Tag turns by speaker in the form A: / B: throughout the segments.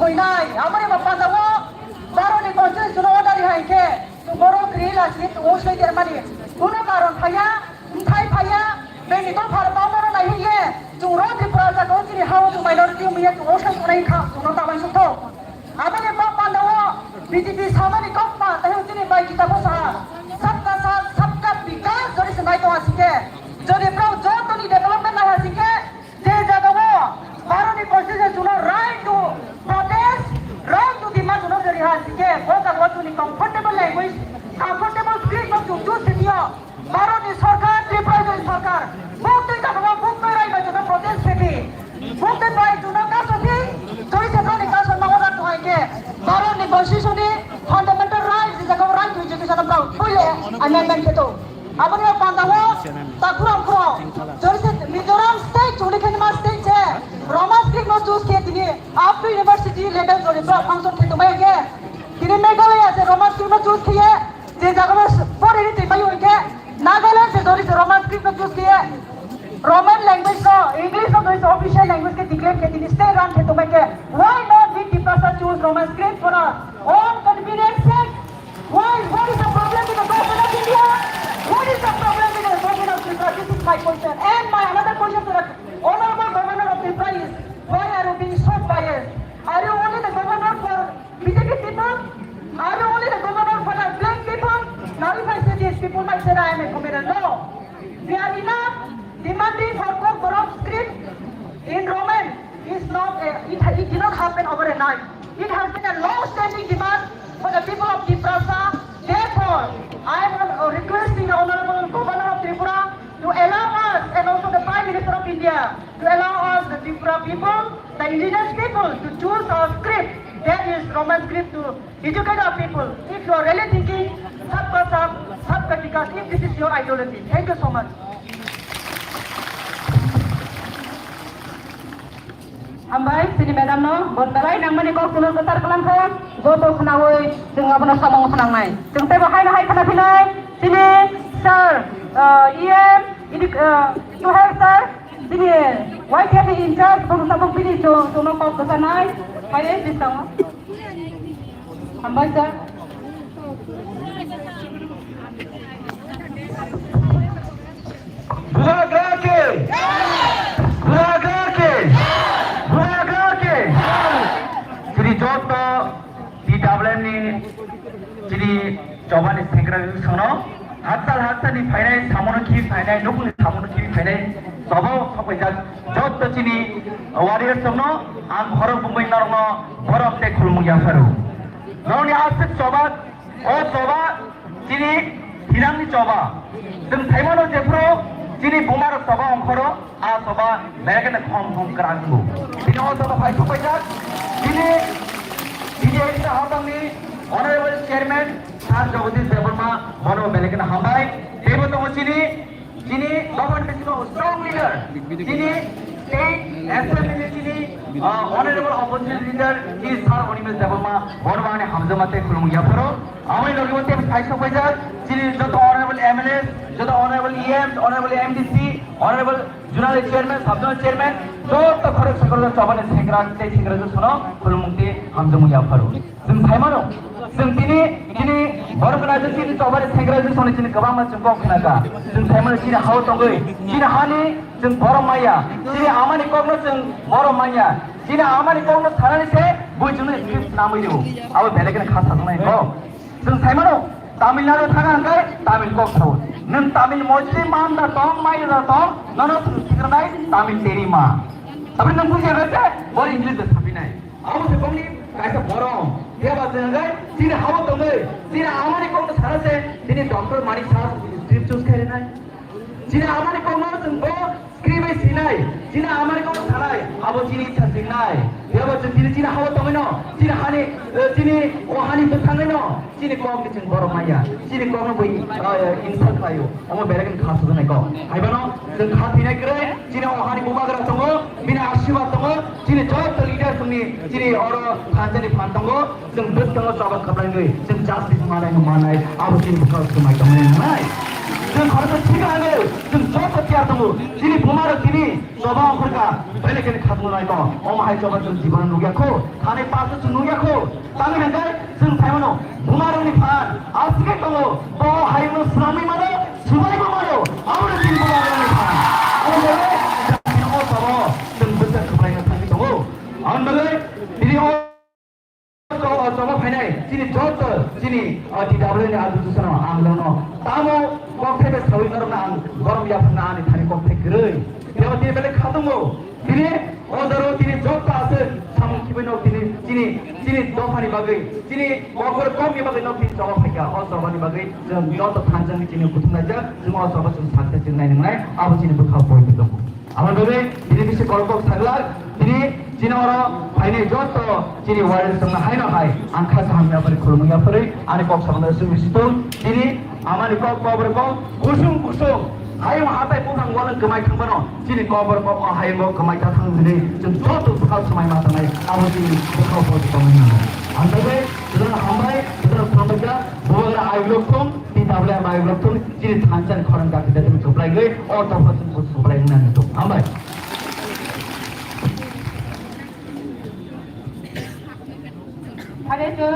A: Huinai, Amari Mapandawo, Baroni Constitution Order Hanke, tomorrow Grilla Sit, Oshay Germany, Gunakaron Paya, Thai Paya, Benito Parabama, Nahiye, to run the Praza Goti, how to minority to Ocean Reka, to Notavan Suto. Amari Mapandawo, BTP Samani Kopma, the Hilton by Kitabosa, Sabka Pika, there is a night on Sike, Johnny Brown, Johnny Development Hasike, Jagawa, Baroni Constitution to right to protest, right to demand to know the Hasike, what I want to the comfortable language, comfortable speech of to choose the year. Baroni Sarkar, Triple Sarkar, both the government, both the right to the protest city, both the right to know Kasati, so it's a Tony Castle Mawada to Hike, Baroni Constitution, fundamental rights is a right to education about Puyo, amendment to. Amari Pandawo, Takuram Kro, Mizoram State, Ulikanima State, Roman State no choose Ketini, after university level to the function to make it. Didn't make away as a Roman State no choose here, the Zagamas for anything by you get. Nagaland, there is a Roman State no choose here. Roman language, no, English no is official language get declared Ketini state run to make it. Why not we people choose Roman script for our own convenience sake? Why? What is the problem with the government of India? What is the problem with the government of Tripura? This is my question. And my another question to the honorable governor of Tripura is, why are you being so biased? Are you only the governor for BJP people? Are you only the governor for the black people? Now if I say this, people might say I am a comedian. No. We are enough demanding for corrupt script in Roman. Is not it did not happen overnight. It has been a long-standing demand for the people of Tripura. Therefore, I am requesting the Honorable Governor of Tripura to allow us and also the Prime Minister of India to allow us, the Tripura people, the indigenous people, to choose our script. That is Roman script to educate our people. If you are really thinking, Sabka Sab, Sabka Vikas, if this is your ideology. Thank you so much. Ambai, sini madam no, buat balai nang mani kau tulur ketar kelam saya, goto kenawai, dengan benar samang penang nai. Jeng teh bahai nahai kena pinai, sini sir, ini you have sir, sini YKP in charge, kau samang pilih so no kau kesanai, hai di sana. Ambai sir.
B: Joto di dalam ni jadi coba ni segera sono hasil ni final samun kiri final nukul samun kiri final sobo sampai joto sini warrior sono ang horor bumbai normo horor te kulung yang baru. Lalu ni hasil coba sini hilang ni coba. Dan Taiwan jepro sini bumar coba ang horor coba mereka nak kom kerangku. Sini coba sampai sini BJP Habang ni Honorable Chairman Sir Jagadish Devarma Honorable Melekana Hambai Devo Tomo Sini government is strong leader Sini state assembly Sini Honorable opposition leader is Sir Honorable Devarma Honorable Hamzamate Kulung Yaparo Amai Logiwate Paisa Paisa Sini Joto Honorable MLS Joto Honorable EM Honorable MDC Honorable Junal Chairman Sub-Junal Chairman Joto Korek Sekolah Coba Sekran State Sekretary Sono Kulumukti Hamzamu Yaparo Sing Saimano Sing Sini baru kena sini Coba Sekretary Sono Sini Kebang Macam Kenaga Sing Saimano Sini Hau Tonggui Sini Hani Sing Borong Maya Sini Amani Kogno Sing Borong Maya Sini Amani Kogno Thanani Se Bui Junal Script Namu Iu Awa Belekan Khasa Tunai Ko Sing Saimano Tamil Nadu Thangan Kai Tamil Kog Thaun Nun Tamil Muslim Man da Tong Mai da Tong Nono Sikranai Tamil Teri Ma Tapi nung punya rasa boleh English dah tapi naik Awu se kong ni kaisa borong dia baca nagai sini hawa tongai sini amani kong tu sana se sini doctor mari sah script choose करे naik sini amani kong mana tunggu script es sinai sini amani kong tu sana awu sini cacing naik dia baca sini hawa tongai no sini hani tu tangai no sini kong ni cing borong maya sini kong no bui insult kayu omo berakan khas tu naik kong hai bano cing khas ini kere sini hani buka kera tunggu bina asyik tunggu sini jodoh leader sini sini orang kanjani pantunggu cing bus tunggu coba kapan gay cing justice mana yang mana awu sini buka tu naik kong naik जों भारतखौ सिगाङो जों ज' थियार दङ दिनै बुमारो दिनै जबा अंखरका बेलेगेनि खालामनाय दङ अमाहाय जबा जों जीवन नुयाखौ थानाय पासो जों नुयाखौ तानि हाय जों थाइमानो बुमारोनि फान आजके दङ ब हायनो स्रामि मानो सुबायबो मानो आरो दिन बुमारोनि फान आरो जों जबा जों बोसोर खबायनो थांनि दङ आंबो दिनै जबा फाइनाय दिनै ज' दिनै DWनि आजुजुसना आंलोनो तामो कक्टेबे साविनरना आं गरम याफना आनि थानि कक्टे गरै बेयाव दिनै बेले खादोंमो दिनै अदरो दिनै ज' आसे सामु खिबैनो दिनै दफानि बागै दिनै मगर कमनि बागै नखि जबा फाइका अ जबानि बागै जों ज' थांजों दिनै बुथुमनायजों जों अ जबा जों साथे जों नायनांनाय आबो दिनै बोखा बयबो दङ আমার ভাবে দিনে বিশে গল্প থাকলার দিনে जिन फाइने जत जिनि वायरल संना हायनो हाय आंखा साहामिया पर खुलुमिया पर आनि कक सामना सुमिसितो दिनि आमानि कक कबर कक गुसुं हाय हाथाय पुरां वाला गमाय थांबनो जिनि कबर कक हाय मो गमाय था थां दिनि जों जत फुखाल समाय मा थानाय आबो दिनि फुखाल फुखाल समाय आंबे जों हामबाय जों खुलुमबाय बोरा आइलुखम दिताबले आइलुखम जिनि थांजन खरन गाखि देम थुप्लाय गय अ तफसिन थुप्लाय नानि तो हामबाय
A: Hari itu,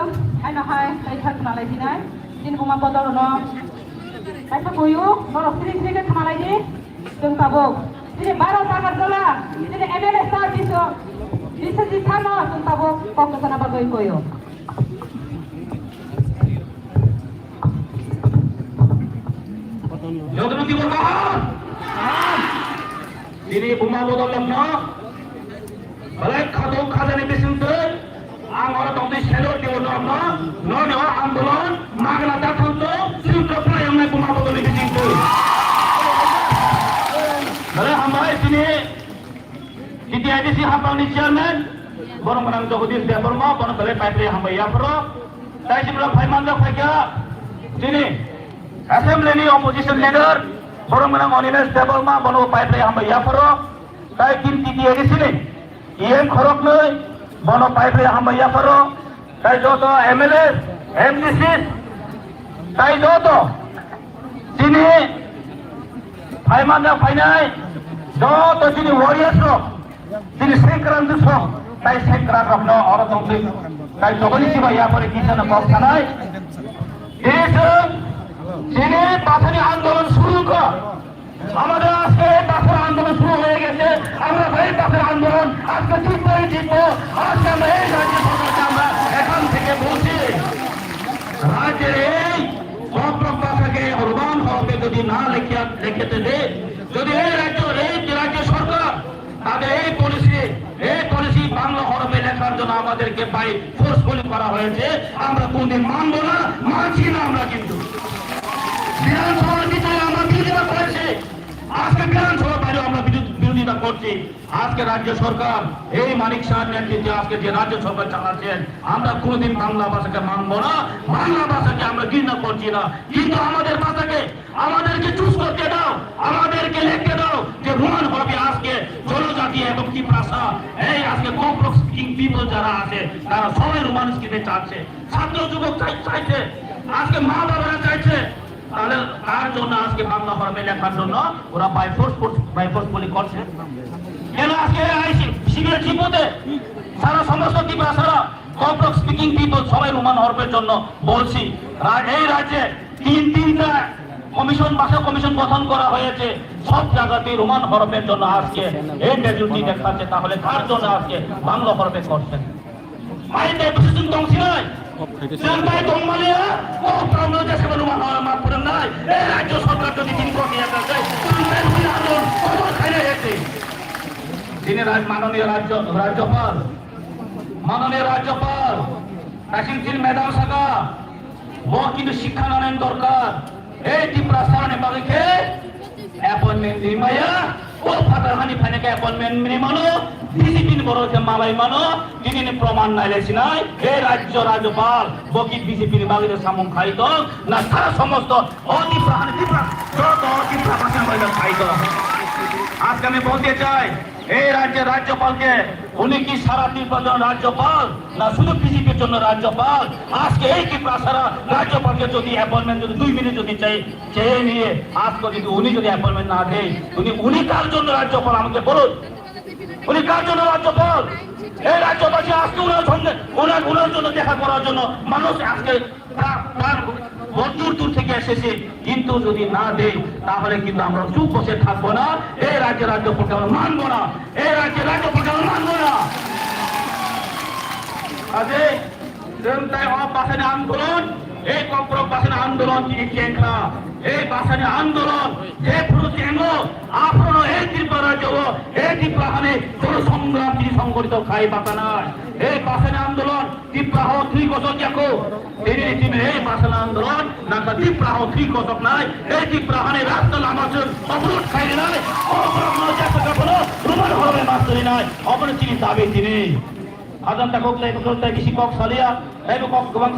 A: ayo hai, ayo cari malai sini. Ini rumah botol no. Ayo kuyu, baru sini ke malai ni. Tunggu tabuk. Ini baru sangat jelas. Ini MLS tak bisa di sana. Tunggu tabuk, kau ke sana bagai kuyu.
B: Jodoh nanti berkahan. Ini rumah botol no. Balik kado khazani besintu. आंगोरा तंते सेलो दियो नरमा ननो आंदोलन मागना दाथंतो सिंको प्रायमने बुमा बदलि बिजिंतो बरे हमाय दिने किति आइदिसि हापांनि chairman बरं बनां जगदीश देबरमा बन बले पाइप्रे हामबाय याफरो दाइसिमला फाइमानदा फाइका दिने असेम्बलिनि अपोजिशन लीडर बरं बनां अनिमेश देबरमा बन पाइप्रे हामबाय याफरो दाइ किन किति आइदिसिनि इएम खरकनै बनो पाइप्रे हामबाय फरो ताई जोतो एमएलए एमडीसी ताई जोतो जिनि फाइमानदा फाइनाय जोतो जिनि वॉरियर्स रो जिनि सेक्रान दुसो ताई सेक्रान रखनो और तंते ताई जगनि सिबा या परे किसान बक्सानाय देश जिनि पाथानि आंदोलन शुरू को আমাদের আজকে পাথর আন্দোলন শুরু হয়ে গেছে আমরা এই পাথর আন্দোলন আজকে জিতবো আজকে আমরা এই রাজ্য সরকারকে আমরা এখান থেকে বলছি রাজ্যের এই সব ভাষাকে অর্বান হওয়াকে যদি না লিখেতে দেয় যদি এই রাজ্য সরকার তাদের এই পলিসি বাংলা হরফে লেখার জন্য আমাদেরকে বাই ফোর্সফুলি করা হয়েছে আমরা কোনদিন মানবো না মানছি না আমরা কিন্তু বিধানসভার ভিতরে আমরা বিরোধিতা করেছি আজকে বিধানসভা বাইরে আমরা বিরোধিতা করছি আজকে রাজ্য সরকার এই মানিক শাহের নেতৃত্বে আজকে যে রাজ্য সরকার চালাচ্ছেন আমরা কোনদিন বাংলা ভাষাকে মানবো না বাংলা ভাষাকে আমরা ঘৃণা করছি না কিন্তু আমাদের ভাষাকে আমাদেরকে চুজ করতে দাও আমাদেরকে লিখতে দাও যে রোমান হবে আজকে জনজাতি এবং কি ভাষা এই আজকে কমপ্লেক্স কিং পিপল যারা আছে তারা সবাই রোমান স্কিতে চাচ্ছে ছাত্র যুবক চাইছে আজকে মা বাবারা চাইছে তাহলে তার জন্য আজকে বাংলা হরফে লেখার জন্য ওরা বাই ফোর্স বলি করছে কেন আজকে শিবিরের জীবনে সারা সমস্ত ভাষারা কমপ্লেক্স স্পিকিং পিপল সবাই রোমান হরফের জন্য বলছি এই রাজ্যে তিনটা ভাষা কমিশন গঠন করা হয়েছে সব জায়গাতে রোমান হরফের জন্য আজকে এই মেজরিটি দেখাচ্ছে তাহলে কার জন্য আজকে বাংলা হরফে করছেন মাইতে বিশেষ দংশি নয় Sampai Tongmalia, oh kalau dia sebelum maaf pernah, raja sokrat jadi tinggal dia kerja, sampai filadon, oh kaya itu. Ini माननीय राज्यपाल, Kasim Sin Madam Saka, वो किन्तु शिक्षा नानेन दरकार, di prasarana bagi ke, appointment di maya, oh fatarhani fane ke appointment mini mano, disiplin boro ke malai mano, ini proman naile sinai, রাজ্য রাজ্যপাল, বকি disiplin bagi ke samung khai to, na sara samosto, di prasarana, joto di prasarana bagi khai to. आज कमी बोलते चाहे
C: এই রাজ্যের রাজ্যপালকে উনি কি সারা ত্রিপুরার জন্য রাজ্যপাল না শুধু বিজেপির জন্য রাজ্যপাল? আজকে এই ত্রিপুরা সারা রাজ্যপালকে যদি অ্যাপয়েন্টমেন্ট যদি 2 মিনিট যদি চেয়ে নিয়ে আজকে যদি উনি যদি অ্যাপয়েন্টমেন্ট না দেয়, উনি কার জন্য রাজ্যপাল আমাকে বলুন? উনি কার জন্য রাজ্যপাল? এই রাজ্যবাসী আজকে ওনার সঙ্গে ওনার জন্য দেখা করার জন্য মানুষ আজকে তার দূর দূর থেকে এসেছে, কিন্তু যদি না দেয় তাহলে কিন্তু আমরা চুপ বসে থাকবো না। এই রাজ্যের রাজ্যপালকে আমরা মানবো না, এই রাজ্যের রাজ্যপালকে আমরা মানবো না। কাজে বাসানি আন্দোলন, এই কম্পরক বাসানি আন্দোলন তিনি চেঙ্গা, এই বাসানি আন্দোলন যে পুরুষেঙ্গ আপনার এই ত্রিপুরা রাজ্য এই ত্রিপুরাখানে কোন সংগ্রাম তিনি সংগঠিত খাই বাতা নাই। এই বাসানি আন্দোলন ত্রিপুরা হওয়া 3 বছর দেখো তিনি এই বাসানি আন্দোলন না ত্রিপুরা হওয়া 3 বছর নাই। এই ত্রিপুরাখানে রাস্তা আমাদের অবরোধ খাই নাই, রোমান হবে মাস্টারি নাই, অবরোধ তিনি দাবি তিনি Adan takok lai bakal tai bisi kok salia, lai kok gabang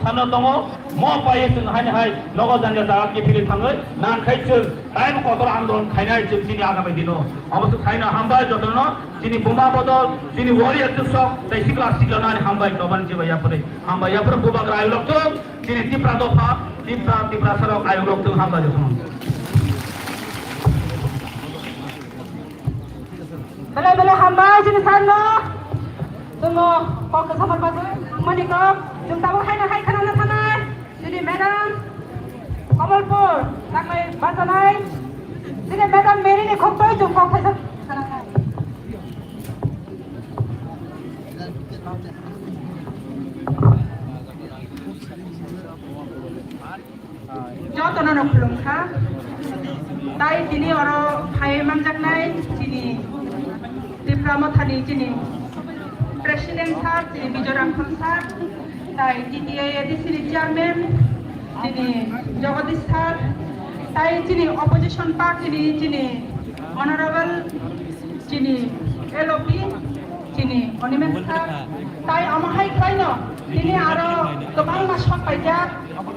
C: sano tongo, mo paye sun hai hai, logo janja darat ke pilih thangai, nan khai chul, lai kok kotor andolon khai nai chul sini agame dino, abasu khai na hambai jotono, sini bomba bodol, sini warrior tusok, tai sikla nani hambai doban jiwa ya pore bubak rayu lok tu, sini tipra dofa, tipra sarok ayu lok tu hambai jotono.
A: Bela hambai sini sana. Tunggu, kau kesabar bazu, mana kau? Jom tahu hai kerana tanah. Jadi madam, Kamalpur, nak main bahasa lain. Jadi madam Mary ni kau tahu jom kau kesal. Jauh tanah nak belum kah? Tai sini orang hai manjak naik sini. Di Pramotani sini. Presiden sar, sini Mizoram sar, tai TTI sini chairman, sini Jagadish sar, tai sini opposition party sini honorable, sini LOP, sini Onimen sar, tai amahai kaino, sini aro kebang masuk pajak,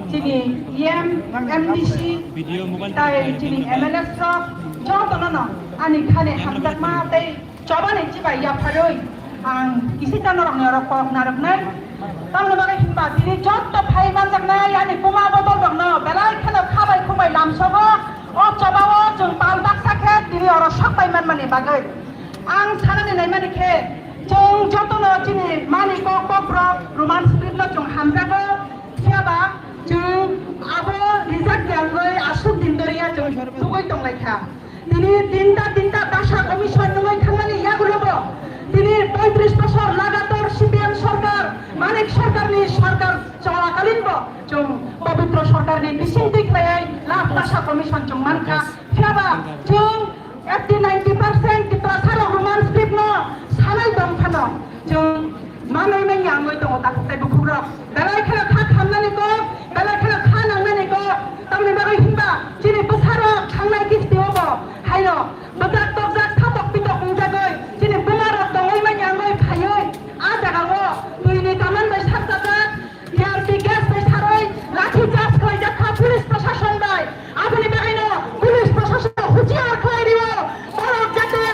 A: sini MDC, tai sini MLS rock, jauh tanah, ani khane hamdak ma tai coba nih cipai ya padoi. Ang isi tanah orang Eropa narap nai, tahu lembaga himba ini jodoh hai manjak nai, yani kuma botol dong no, belai kalau kabai kumai lam sobo, oh coba oh jeng paldak sakit, ini orang sakai mani bagai, ang sana ni nai mani ke, jeng jodoh no cini mani kok bro, roman street no jeng hamzago, siapa, jeng abo rizak galoi asuk dindoria jeng tugoi tong lagi ha, ini tinta bahasa komison nungoi thangani ya gulobo. তিনি 35 বছর লাগাতার CPM সরকার মানিক সরকার নি সরকার চলাকালীন জং পবিত্র সরকার নি বিসিন্তি খাই লাখ ভাষা commission Jong মানকা ফিয়াবা Jong 80-90% kita saro roman script no sanai dong khano jং manai mai yangoi dong tak tai bukurok dalai khela kha khamnani ko dalai khela kha nangnani ko tamni bagai himba chini besaro khangnai kis diobo haino badak tokjak thatok pitok unjagoi chini bumaro dongoi mai yangoi khayoi a jagago tuini taman bai sakjaka TRP gas bai saroi lathi charge khoi jakha police প্রশাসন bai আপনি বাগাইনো police প্রশাসন হুঁচিয়ার খোয়াই দিব বড় যাতে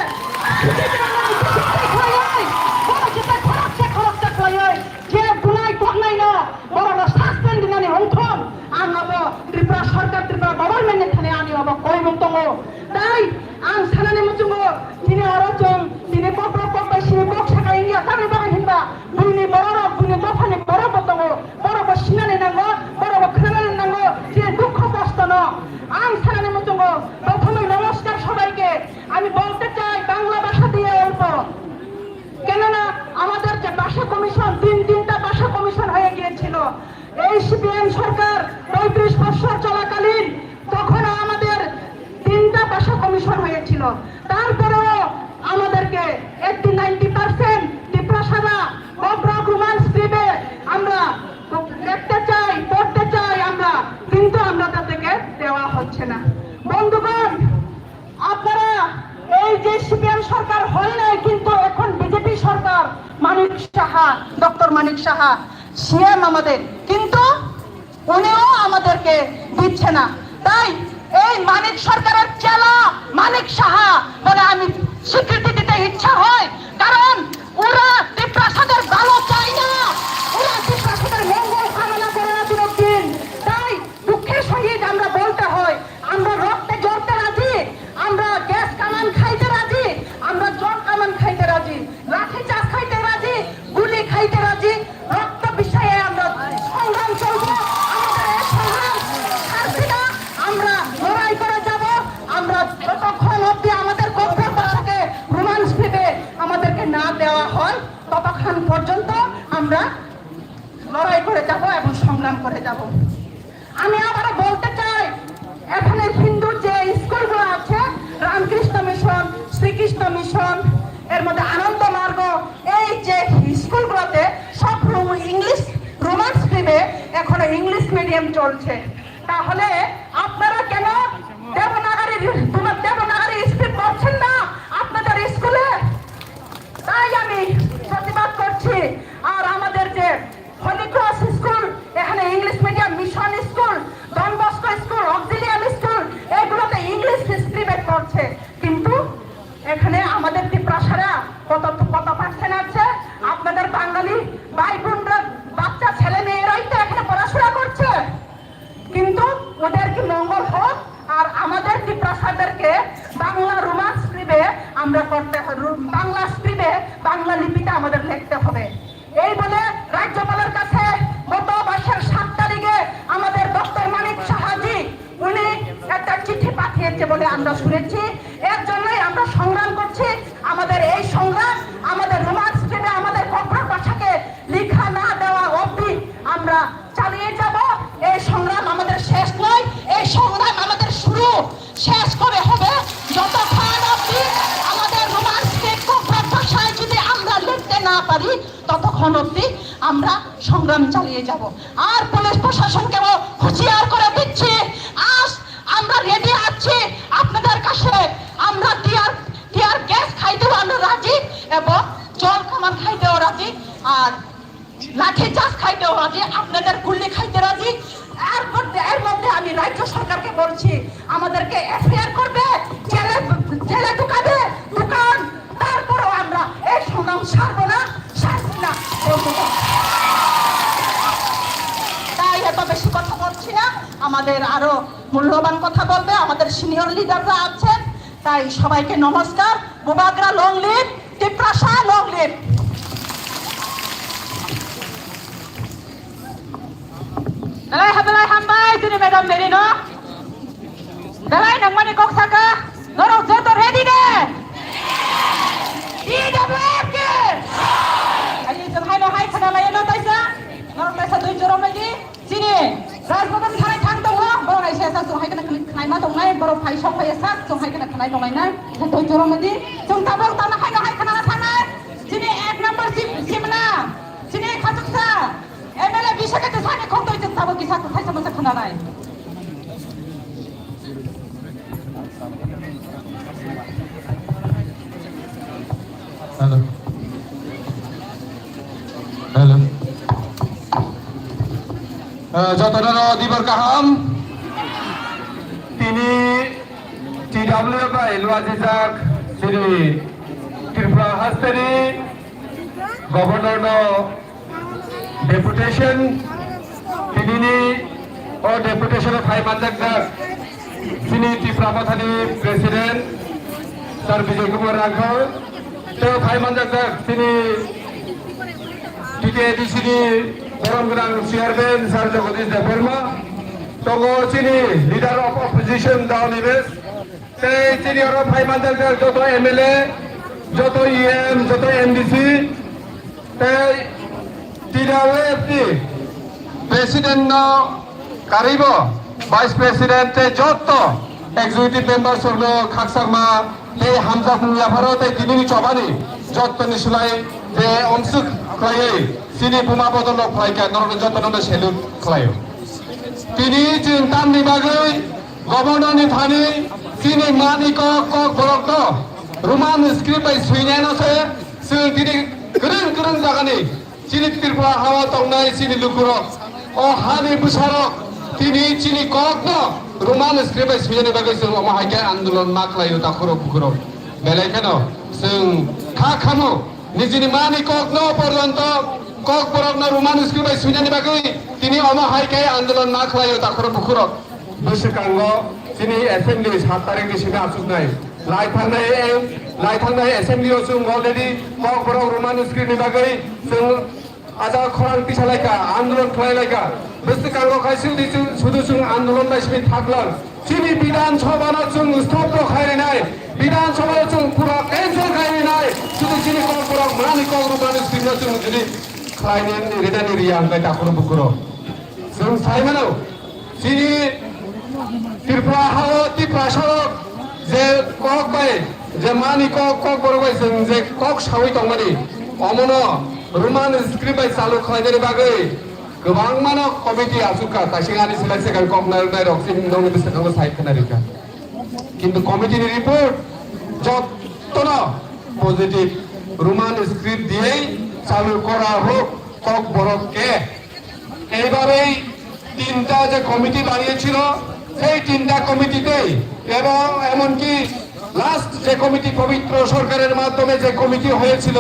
A: যে গুনাই পকনাই না বড় সাসপেন্ড দিনানি হংথম আং আবো ত্রিপুরা সরকার ত্রিপুরা গভর্নমেন্ট থানে আনি আবো কই মন্তঙ্গ তাই আং সানানি মুচুঙ্গ তিনি অরচং তিনি পক সিনি পক সাকা ইন্ডিয়া তামি বাগাই হিনবা বুইনি বড় বুইনি দফানি বড় মন্তঙ্গ বড় সিনানি নাঙ্গ বড় খানানি নাঙ্গ যে দুঃখ কষ্ট ন আং সানানি মুচুঙ্গ প্রথমে নমস্কার সবাইকে আমি বলতে চাই বাংলা ভাষা দিয়ে অল্প কেননা আমাদের যে ভাষা কমিশন তিনটা ভাষা কমিশন হয়ে গিয়েছিল এই সিপিএম সরকার 35 বছর চলাকালীন তখন আমাদের 3টা ভাষা কমিশন হয়েছিল তারপরেও আমাদেরকে 80-90% ত্রিপুরা সারা রোমান স্ক্রিপ্টে আমরা দেখতে চাই পড়তে চাই আমরা কিন্তু আমরা তাদেরকে দেওয়া হচ্ছে না বন্ধুগণ আপনারা এই যে সিপিএম সরকার হয় নাই কিন্তু এখন বিজেপি সরকার মানিক সাহা ডক্টর মানিক সাহা সিএম আমাদের কিন্তু উনিও আমাদেরকে দিচ্ছে না তাই এই মানিক সরকারের চেলা মানিক সাহা বলে আমি স্বীকৃতি দিতে ইচ্ছা হয়, কারণ ওরা ত্রিপ্রাসাদের ভালো চায় না, ওরা ত্রিপ্রাসাদের মঙ্গল কামনা করে না দিন। তাই দুঃখের সহিত আমরা বলতে হয়, আমরা রক্তে জ্বলতে রাজি, আমরা গ্যাস কামান খাইতে রাজি, আমরা জল কামান খাইতে রাজি, লাঠি চাষ খাইতে রাজি, গুলি খাইতে রাজি, রক্ত বিষয়ে আমরা সংগ্রাম চলবো। আমাদের এই সংগ্রাম ছাড়ছি না, আমরা লড়াই করে যাব। আমরা যতক্ষণ অব্দি আমাদের কর্মের পাশাকে রোমান্স দিবে আমাদেরকে না দেওয়া হয়, ততক্ষণ পর্যন্ত আমরা লড়াই করে যাব এবং সংগ্রাম করে যাব। আমি আবারও বলতে চাই, এখানে হিন্দুর যে স্কুলগুলো আছে, রামকৃষ্ণ মিশন, শ্রীকৃষ্ণ মিশন, এর মধ্যে আনন্দ মার্গ, এই যে স্কুলগুলোতে সব ইংলিশ রোমান্স স্ট্রিমে এখন ইংলিশ মিডিয়াম চলছে। তাহলে আপনারা কেন দেবনাগরী স্ট্রিম করছেন না আপনাদের স্কুলে? তাই আমি প্রতিবাদ করছি। আর আমাদের যে হলি ক্রস স্কুল, এখানে English medium mission school, Don Bosco school, Auxilium school, এগুলোতে ইংলিশ স্ট্রিমে করছে, কিন্তু এখানে আমাদের ত্রিপ্রাসারা কত পার্সেন্ট আছে? আপনাদের বাঙালি ভাই বোনরা, বাচ্চা ছেলে মেয়েরাই তো এখানে পড়াশোনা করছে, কিন্তু ওদের কি মঙ্গল হোক। আর আমাদের ত্রিপ্রাসাদেরকে বাংলা রোমান্স স্ক্রিপ্টে আমরা করতে হবে, বাংলা স্ক্রিপ্টে বাংলা লিপিতে আমাদের লিখতে হবে। এই বলে রাজ্যপালের কাছে গত মাসের 7 তারিখে আমাদের ডক্টর মানিক সাহাজি উনি একটা চিঠি পাঠিয়েছে বলে আমরা শুনেছি। এর জন্যই আমরা সংগ্রাম করছি। আমাদের এই সংগ্রাম আমাদের রোমান্স স্ক্রিপ্টে আমাদের কর্পোরেট ভাষাকে লেখা না দেওয়া অবধি আমরা চালিয়ে যাব। এই সংগ্রাম আমাদের শেষ নয়, এই সংগ্রাম আমাদের শুরু। শেষ করে হবে যতক্ষণ অবধি আমাদের রোমান্স স্ক্রিপ্ট কর্পোরেট ভাষায় যদি আমরা লিখতে না পারি, ততক্ষণ অবধি আমরা সংগ্রাম চালিয়ে যাব। আর পুলিশ প্রশাসনকেও হুঁশিয়ার করে দিচ্ছি, আজ আমরা রেডি আছি আপনাদের কাছে। আমরা টিয়ার গ্যাস খাইতেও আমরা রাজি, এবং জল কামান খাইতেও রাজি, আর লাঠি চাষ খাইতেও রাজি, আপনাদের গুল্লি খাইতে রাজি। এর মধ্যে আমি রাজ্য সরকারকে বলছি, আমাদেরকে এফআইআর করবে, জেলে ঢুকাবে দোকান, তারপরেও আমরা এই সংগ্রাম ছাড়বো না, ছাড়ছি না। তাই এত বেশি কথা বলছি না, আমাদের আরো মূল্যবান কথা বলবে আমাদের সিনিয়র লিডাররা আছেন। তাই সবাইকে নমস্কার। Bubagra long live, Tiprasa long live. Dalai habalai hambai sini madam dari no. Dalai nang mani kok saka. Norok joto ready deh. Tidak lagi. Ayo jangan no hai kana lain no taisa. Norok taisa dui jorong lagi. Sini. Rajbatan khanai thang dong lo. Boro nai saya sung hai kana khanai ma dong nai. Boro phai sok phai sak sung hai kana khanai dong nai na. Dui jorong lagi. Sung tabok ta na hai no hai kana na thang nai. Sini 1 number simna. Sini khatuk sa. MLA বিষয়কে তো সামনে কত হইছে তাবো কি সাথে খাইছে মতে খানা নাই।
D: হ্যালো হ্যালো যতন দিবর কাহাম তিনি টিডব্লিউ বা এলওয়াজিজাক শ্রী ত্রিপুরা হাস্তারি গভর্নর डेपुटेशन तिनी और डेपुटेशन फाइव मंजक सिनी त्रिपुरा मथानी प्रेसिडेंट सर विजय कुमार राघव तो फाइव मंजक सिनी टीटीएडीसी गरम ग्राम चेयरमैन सर जगदीश देवबर्मा तो सिनी लीडर ऑफ अपोजिशन दाव निवेश सिनी और फाइव मंजक जो तो एमएलए जो तो ईएम जो तो एमडीसी प्रेसिडेंट कारिब वाइस प्रेसिडेंट जत एक्जिक्यूटिव मेम्बार्स खाकसामा हामजा फुंगियाफोर दिनै चबानी जत निसुलाय जे अनसुक खलायै सिनि बुमा बदल खलायका नरन जतन सेलुट खलायो तिनि जों ताननि बागै गभर्नरनि थानि सिनि मानि क बरक रोमान स्क्रिप्ट बाय सुइनानोसो जों दिनै गोरों जागानि Cini Tirpura hawa tongnai cini lukurok, oh hani busarok, tini cini kokno, Roman skripes sini bagai semua mahaikai andulon maklayu takurok bukurok. बेलायखानो जों खा खामो निजिनि मानि कक न पर्यन्त कक बरक न रुमान स्क्रिप्ट सुइनानि बागै तिनि अमहायके आन्दोलन मा खालायो दाखर बुखुरक बोसोरखांगो दिनै एसेम्बलि 7 तारिखनि सिगां आसुनाय लायथांनाय एसेम्बलियाव जों अलरेडि कक बरक रुमान स्क्रिप्टनि बागै जों आजा खरां पिछालायका आन्दोलन खालायलायका बोसोरखांगो खायसे सुदु जों आन्दोलन बायसिनि थागलां जोंनि विधानसभाना जों स्तब्ध खायनाय विधानसभायाव जों पुरा केन्सेल खायनाय जुदि जोंनि कक बरक मानि कक रुमान स्क्रिप्टआव जों जुदि खायनाय रेदानि रिया ओमफ्राय दाखर बुखुरक जों सायमानाव जोंनि त्रिपुरा हाव त्रिपुरा सरक जे कक बाय जे मानि कक बरक बाय जों जे कक सावै दंमानि अमनो रुमान स्क्रिप्ट बाय चालु खालायनायनि बागै गोबां मानो कमिटि आसुका कासिङानि सिलाय सेगान कक नाय रक्सिन नंनि बिसोरखौ साइड खानारिका কিন্তু কমিটিनि रिपोर्ट যতন পজিটিভ রুমান স্ক্রিপ্ট দিয়েই চালু করা হোক কক বরককে এইভাবেই তিনটা যে কমিটি বানিয়েছিল সেই তিনটা কমিটিতেই এবং এমনকি লাস্ট যে কমিটি পবিত্র সরকারের মাধ্যমে যে কমিটি হয়েছিল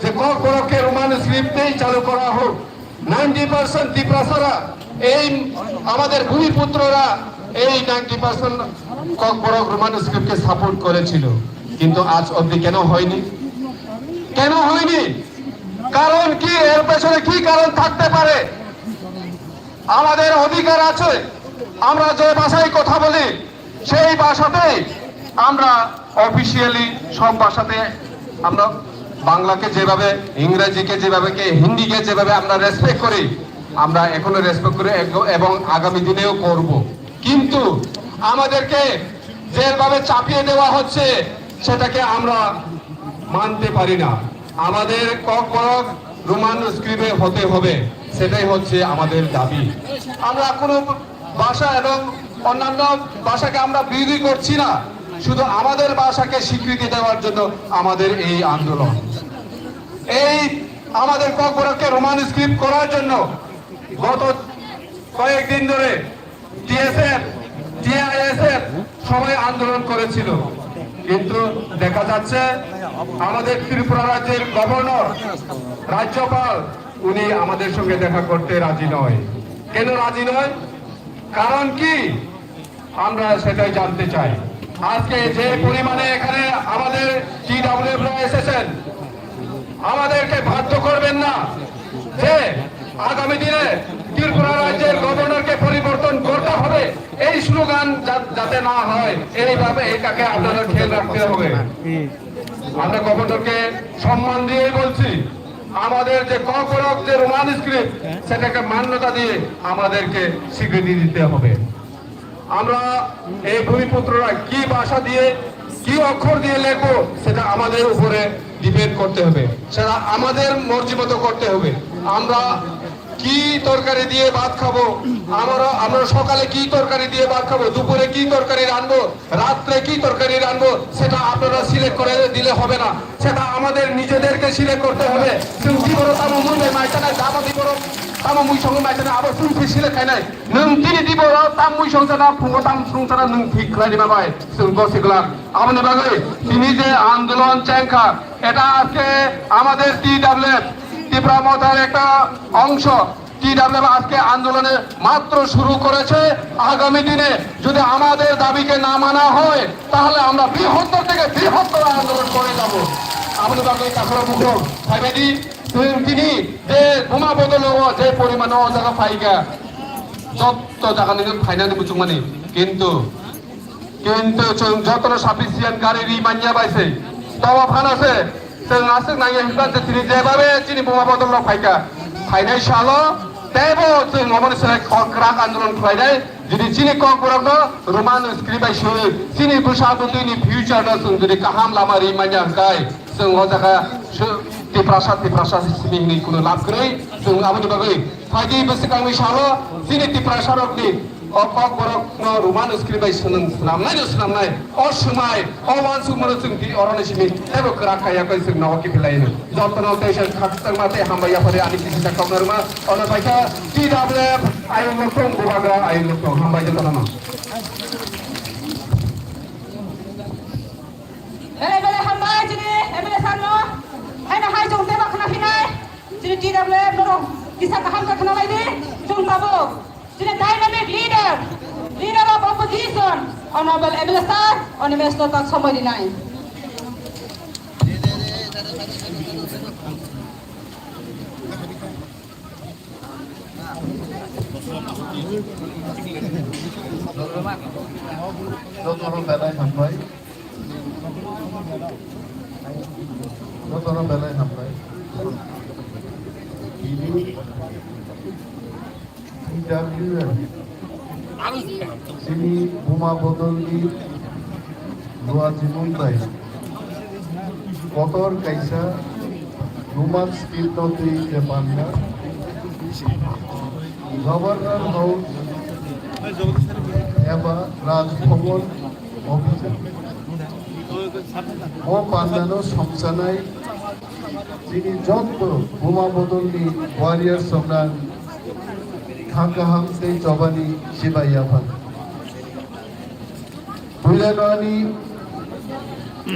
D: যে কক বরককে রুমান স্ক্রিপ্টেই চালু করা হোক 90% ত্রিপুরা এই আমাদের ভূমিপুত্ররা এই 90% কক বরক রোমান স্ক্রিপ্টকে সাপোর্ট করেছিল কিন্তু আজ অবধি কেন হয়নি কারণ কি এর পেছনে কি কারণ থাকতে পারে আমাদের অধিকার আছে আমরা যে ভাষায় কথা বলি সেই ভাষাতেই আমরা অফিশিয়ালি সব ভাষাতে আমরা বাংলাকে যেভাবে ইংরেজিকে যেভাবে হিন্দিকে যেভাবে আমরা রেসপেক্ট করি আমরা এখনো রেসপেক্ট করি এবং আগামী দিনেও করব কিন্তু আমাদেরকে যেভাবে চাপিয়ে দেওয়া হচ্ছে সেটাকে আমরা মানতে পারি না আমাদের কক বরক রোমান স্ক্রিপ্টে হতে হবে সেটাই হচ্ছে আমাদের দাবি আমরা কোনো ভাষা এবং অন্যান্য ভাষাকে আমরা বিরোধী করছি না শুধু আমাদের ভাষাকে স্বীকৃতি দেওয়ার জন্য আমাদের এই আন্দোলন এই আমাদের কক বরককে রোমান স্ক্রিপ্ট করার জন্য গত কয়েকদিন ধরে টিএসএফ টিআইএসএফ সবাই আন্দোলন করেছিল কিন্তু দেখা যাচ্ছে আমাদের ত্রিপুরা রাজ্যের গভর্নর রাজ্যপাল উনি আমাদের সঙ্গে দেখা করতে রাজি নয় কেন রাজি নয় কারণ কি আমরা সেটাই জানতে চাই আজকে যে পরিমাণে এখানে আমাদের টিডব্লিউএফ এসেছেন আমাদেরকে বাধ্য করবেন না যে আগামী দিনে ত্রিপুরা রাজ্যের গভর্নরকে পরিবর্তন করতে হবে এই স্লোগান যাতে না হয় এইভাবে এটাকে আপনারা খেয়াল রাখতে হবে আমরা গভর্নরকে সম্মান দিয়ে বলছি আমাদের যে কক বরক যে রোমান স্ক্রিপ্ট সেটাকে মান্যতা দিয়ে আমাদেরকে স্বীকৃতি দিতে হবে আমরা এই ভূমিপুত্ররা কি ভাষা দিয়ে কি অক্ষর দিয়ে লিখবো সেটা আমাদের উপরে ডিপেন্ড করতে হবে সেটা আমাদের মর্জি মতো করতে হবে আমরা কি তরকারি দিয়ে ভাত খাবো আমরা সকালে কি তরকারি দিয়ে ভাত খাবো দুপুরে কি তরকারি রাঁধবো রাত্রে কি তরকারি রাঁধবো সেটা আপনারা সিলেক্ট করে দিলে হবে না সেটা আমাদের নিজেদেরকে সিলেক্ট করতে হবে তাম মুই সঙ্গে মাইছানা আবার ফুলফি সিলেক্ট খাইনাই নং তিনি দিব তাম মুই সংসারা ফুঙ্গ তাম সংসারা নং ঠিক খাইনি বাবাই जों বসিগলা আমনে বাগৈ তিনি যে আন্দোলন চ্যাংখা এটা আজকে আমাদের টিডব্লিউএফ ত্রিপুরা মথার একটা অংশ টিডব্লিউএফ আজকে আন্দোলনে মাত্র শুরু করেছে আগামী দিনে যদি আমাদের দাবিকে না মানা হয় তাহলে আমরা বৃহত্তর থেকে বৃহত্তর আন্দোলন করে যাব আমনে বাগৈ কাকরা মুখ ভাইবাদি তিনি যে বোমা বদল যে পরিমাণ জায়গা ফাইগা যত জায়গা নিয়ে ফাইনালি বুঝুক মানে কিন্তু যত সাফিসিয়েন্ট গাড়ি রিমান্যা পাইছে তবা ফান আছে जों आसों नायो हिंसासे তিনি যেভাবে চিনি বোমা বদল ফাইকা ফাইনাই সালো তেবো जों অমনে সেলাই খকরাক আন্দোলন খাইনাই যদি চিনি কক বরক রোমান স্ক্রিপ্ট বাইছো চিনি বুসাবুতিনি ফিউচার जों যদি কাহাম লামা রিমান্যা গাय जों ও জায়গা ত্রিপ্রাসা সিমিংনি কোনো লাভ গৈ जों আমনি বাগৈ ফাইদি বসিকাংনি সালো চিনি ত্রিপ্রাসারকনি cock Borok Roman script by সোনামনাই অসময় অবানসুমনো जों দি অরণসিমি তেবো করাখায়াকৈ जों নাওকি ফেলাইনো যতন দেশের খাকতাংমাতে হামবায়া ফরে আনি কিসিটা কমনরমা অনপাইকা টিডব্লিউএফ আইন লক্ষ্য বুবাগা আইন লক্ষ্য হামবাই জতনামা
A: jadi MLA Sarno, hanya hai jom tebak kena finai, jadi TWF dorong kisah kaham kena lagi, jom tabuk, jadi dynamic leader of opposition, Honorable MLA Sar, on the best tak sampai dinai.
D: যতটা বেলায় হামলায় যিনি বোমা বদলি গুৱাহাটী মুম্বাই কটর কাইসা roman স্ক্রিপ্টতে জাপাননা গভর্নর হাউস এবার রাজভবন অভিযান ও পান্ডানো সংসানায় যিনি যত বোমা বদলি ওয়ারিয়ার সম্রাট খাঙ্কাহামতে জবানি সিবাইয়াভান বুলানানি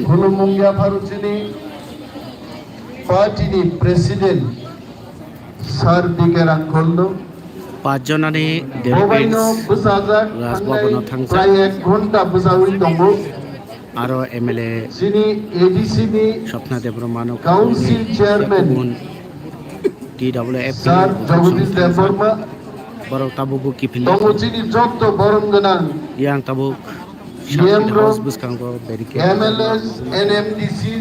D: গুলুমুঙ্গিয়া ফারুচিনি পার্টিনি প্রেসিডেন্ট সার দিকে রাখল
E: পাঁচজনানি
D: মোবাইনো বুসাজাক
E: রাজভবনত থাংছে
D: প্রায় 1 ঘন্টা বুসাউরি দङ
E: আরো এমএলএ
D: যিনি এডিসিনি
E: Swapna Debbarma
D: council chairman
E: TWF
D: sir Jagadish Debbarma
E: বরং তাবুকু কিফিল
D: দङ যিনি যত বরং গোনাं
E: yang tabuk
D: Yemro,
E: harus buskanggo barricade
D: MLAs NMDC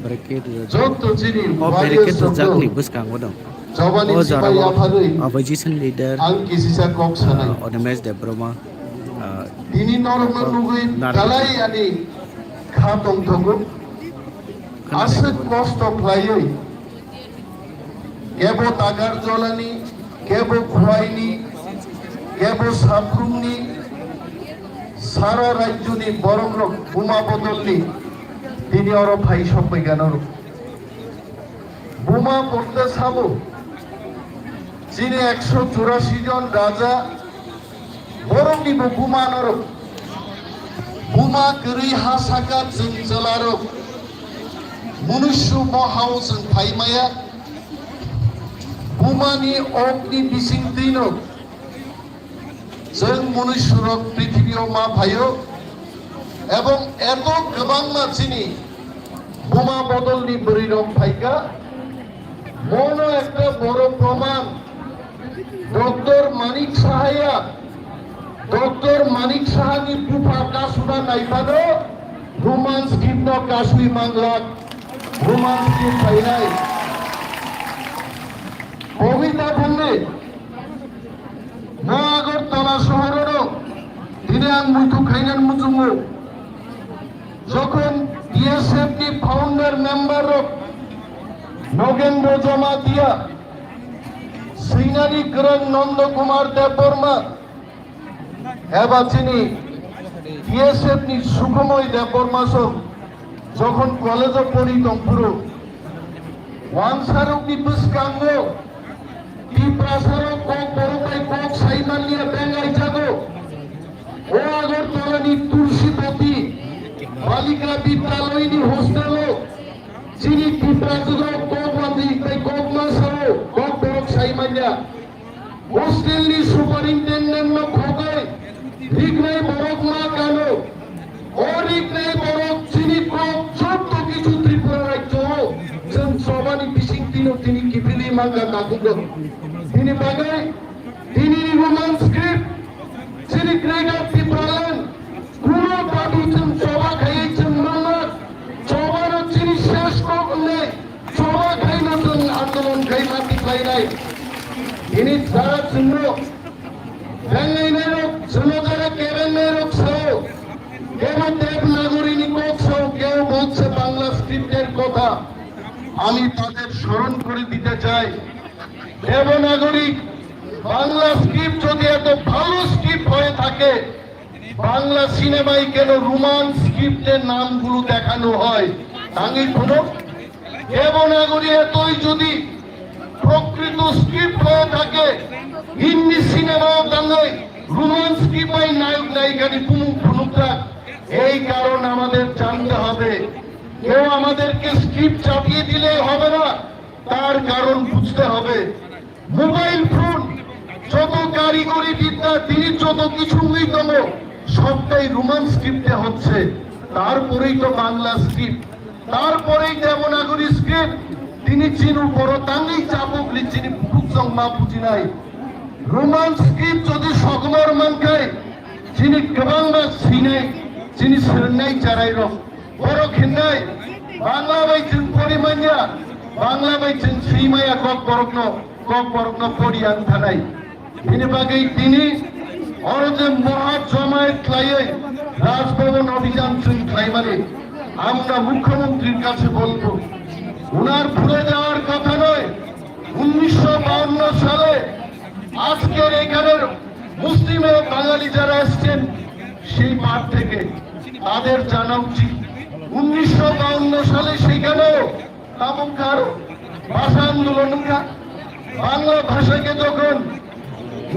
E: barricade
D: যত যিনি
E: oh barricade jakli buskanggo dong
D: জবানি
E: oh
D: সিবাইয়াভারই
E: jaro opposition leader
D: আং কিসিসা কক সানাই
E: Onemes Debroma
D: তিনি নরমাল নুগুই দালাই আনি খাতং থগু আসে কষ্ট ফ্লাইই কেবো তাগার জলানি কেবো খোয়াইনি কেবো সাফরুমনি সারা রাজ্যনি বরং বোমা বদলনি তিনি অর ভাই সবাই গানর বোমা পড়তে সাবো যিনি 184 জন রাজা বরং নিব বোমা নরক বোমা গরি হাসাকা जों জলারক মনুষ্য মহাও जों ফাইমায়া বোমানি অগ্নি বিসিং দিনক जों মনুষ্যরক পৃথিবীও মা ভাইও এবং এত গোবাং মাছিনি বোমা বদলনি বরিরক ভাইকা মনো একটা বড় প্রমাণ ডক্টর মানিক সাহায়া ডক্টর মানিক সাহানি পুফা কাসুনা নাইপানো রোমান স্কিন্ন কাসুই মাংলাক রোমান স্কিন ফাইনাই কবিতা বললে আগরতলা শহরেরও দিনে আং মুইথু খাইনান মুজুমু যখন বিএসএফ নি ফাউন্ডার মেম্বার নগেন্দ্র জমা দিয়া সিনারি গ্রং নন্দ কুমার দেববর্মা এবার চিনি বিএসএফ নি সুখময় দেববর্মা সব যখন কলেজে পড়ি পুরো ওয়ানসারক নি বুসকাঙ্গ কি প্রাসারক কক বড়বাই কক সাইমান নিয়ে বেঙ্গাই যাগো ও আগরতলানি তুলসীপতি বালিকা বিদ্যালয়নি হোস্টেল চিনি পিপ্রাজুদক কক বান্ধি তাই কক মাসাও কক বড়ক সাইমাইয়া হোস্টেলনি সুপারিনটেন্ডেন্ট ন খোকাই ঠিক নাই বড়ক মা কানো অরিক নাই বড়ক চিনি কক যত কিছু ত্রিপুরা রাজ্য जों সবানি বিসিং তিনি কিফিলি মাঙ্গা কাকুদক তিনি বাগাই তিনি রোমান স্ক্রিপ্ট তিনি গ্রেগার ত্রিপুরালান কোন পার্টি जों সভা খাইয়েছেন মাঙ্গা সবার তিনি শেষ করলে সভা খাইনা जों আন্দোলন খাইনা টিকাইনাই তিনি সারা চিহ্ন বেঙ্গাইনাই রক জনতারা কেবেনাই রক সাও কেউ দেবনাগরী কক সাও কেউ বলছে বাংলা স্ক্রিপ্টের কথা আমি তাদের স্মরণ করে দিতে চাই দেবনাগরিক বাংলা স্ক্রিপ্ট যদি এত ভালো স্ক্রিপ্ট হয়ে থাকে বাংলা সিনেমায় কেন রোমান স্ক্রিপ্টের নামগুলো দেখানো হয় তাঙ্গি কোনো দেবনাগরী এতই যদি প্রকৃত স্ক্রিপ্ট হয়ে থাকে হিন্দি সিনেমাও তাঙ্গই রোমান স্ক্রিপ্টে নায়ক নায়িকানি পুনুক পুনুকরা এই কারণ আমাদের জানতে হবে কেউ আমাদেরকে স্ক্রিপ্ট চাপিয়ে দিলে হবে না, তার কারণ বুঝতে হবে। মোবাইল ফোন যত কারিগরি বিদ্যা, তিনি যত কিছু উন্নতম, সবটাই রোমান স্ক্রিপ্টে হচ্ছে। তারপরেই তো বাংলা স্ক্রিপ্ট, তারপরেই দেবনাগরী স্ক্রিপ্ট। তিনি চিনু বড় তাঙ্গি চাপকলি চিনি বুঝং মা বুঝি নাই। রোমান স্ক্রিপ্ট যদি সকলের মানখায় যিনি গোবাংবা সিনে যিনি সেরনাই চারাই রং বড় খেন্নাই বাংলা বাইছেন পরিমাঞ্জা, বাংলা বাইছেন শ্রীমায়া কক বরগ্ন পরিয়ান থানাই। তিনি বাগেই তিনি অরজে মহা জমায়েত খাইয়ে রাজভবন অভিযান খাইমারে আমরা মুখ্যমন্ত্রীর কাছে বলবো, উনার ভুলে যাওয়ার কথা নয়। 1952 সালে আজকের এখানের মুসলিম ও বাঙালি যারা এসছেন সেই মাঠ থেকে, তাদের জানা উচিত 1952 সালে সেখানেও তামুকার ভাষা আন্দোলন, বাংলা ভাষাকে যখন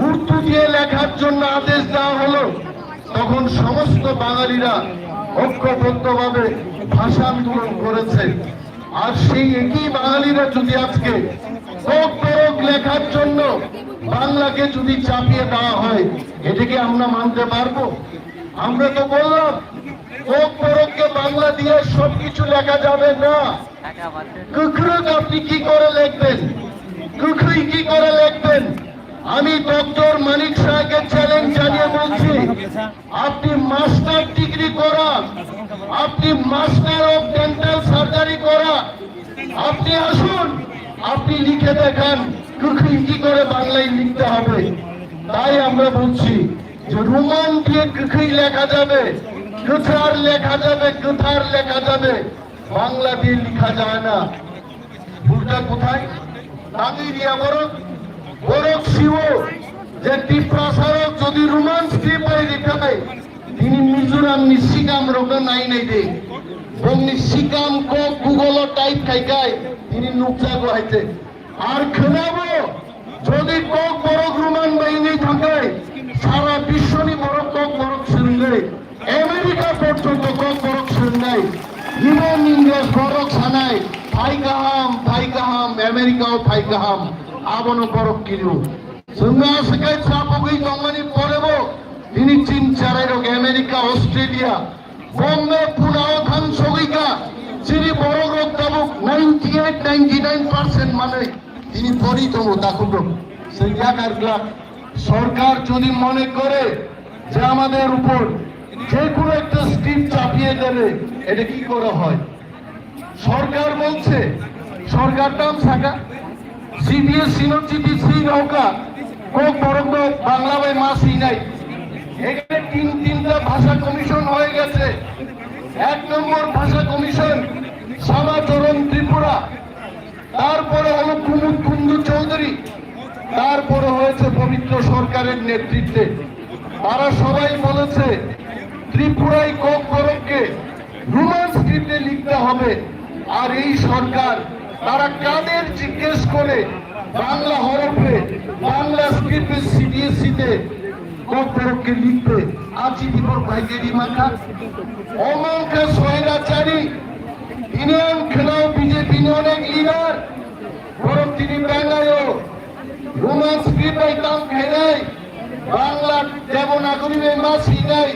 D: উর্দু দিয়ে লেখার জন্য আদেশ দেওয়া হলো, তখন সমস্ত বাঙালিরা ঐক্যবদ্ধভাবে ভাষা আন্দোলন করেছে। আর সেই একই বাঙালিরা যদি আজকে লেখার জন্য বাংলাকে যদি চাপিয়ে দেওয়া হয়, এটাকে আমরা মানতে পারবো? আমরা তো বললাম কে বাংলা দিয়ে সবকিছু লেখা যাবে না। কুখরুক আপনি কি করে লিখবেন, কুখরি কি করে লিখবেন? আমি ডক্টর মানিক শাহকে চ্যালেঞ্জ জানিয়ে বলছি, আপনি মাস্টার ডিগ্রি করা, আপনি মাস্টার অফ ডেন্টাল সার্জারি করা, আপনি আসুন, আপনি লিখে দেখান কুখরি কি করে বাংলায় লিখতে হবে। তাই আমরা বলছি যে রোমান দিয়ে কুখরি লেখা যাবে, কুথার লেখা যাবে, কুথার লেখা যাবে, বাংলা দিয়ে লেখা যায় না। ভুলটা কোথায়? তামিরিয়া বরক শিব যে টিপ্রাসারক যদি রোমান স্ক্রিপ্টে লিখায়, তিনি মিজোরাম নিশিকাম রোগ নাই দে এবং নিশিকাম কো গুগল টাইপ খাইকায় তিনি নুকসা গোহাইছে। আর খেলাবো যদি কক বরক রোমান বাহিনী থাকে, সারা বিশ্বনি বরক শুনলে আমেরিকা পর্যন্ত কক বরক শুনলাই, ইরান ইংরেজ বরক সানায় ফাইকাহাম আমেরিকাও ফাইকাহাম আবনো বরক কিনু সঙ্গে আসে চাপগই দমানি পড়েব। তিনি চীন চারাই রোগ আমেরিকা অস্ট্রেলিয়া বম্বে পুনাও ধান সগিকা যিনি বড় রোগ দাবুক 98-99% মানে তিনি পরিতম দাকুক। সেই জায়গার সরকার যদি মনে করে যে আমাদের উপর যে কোনো একটা স্কিম চাপিয়ে দেবে, এটা কি করে হয়? সরকার বলছে, সরকার নাম থাকা সিবিএসসি সিবিসি নৌকা কোক বরং বাংলা বাই মাসি নাই। এখানে তিনটা ভাষা কমিশন হয়ে গেছে। 1 নম্বর ভাষা কমিশন শ্যামাচরণ ত্রিপুরা, তারপরে হলো কুমুদ কুন্দু চৌধুরী, তারপরে হয়েছে পবিত্র সরকারের নেতৃত্বে। তারা সবাই বলেছে ত্রিপুরায় কক বরংকে রোমান স্ক্রিপ্টে লিখতে হবে। আর এই সরকার তারা কাদের জিজ্ঞেস করে বাংলা হরফে বাংলা স্ক্রিপ্টে সিবিএসসিতে কক বরংকে লিখবে? আজীবন ভাইগেরি মাখা অমঙ্কা স্বৈরাচারী ইউনিয়ন খেলাও বিজেপি অনেক লিডার, বরং তিনি বাংলায়ও রোমান স্ক্রিপ্টে কাম খেলাই বাংলা দেবনাগরী মাসি নাই।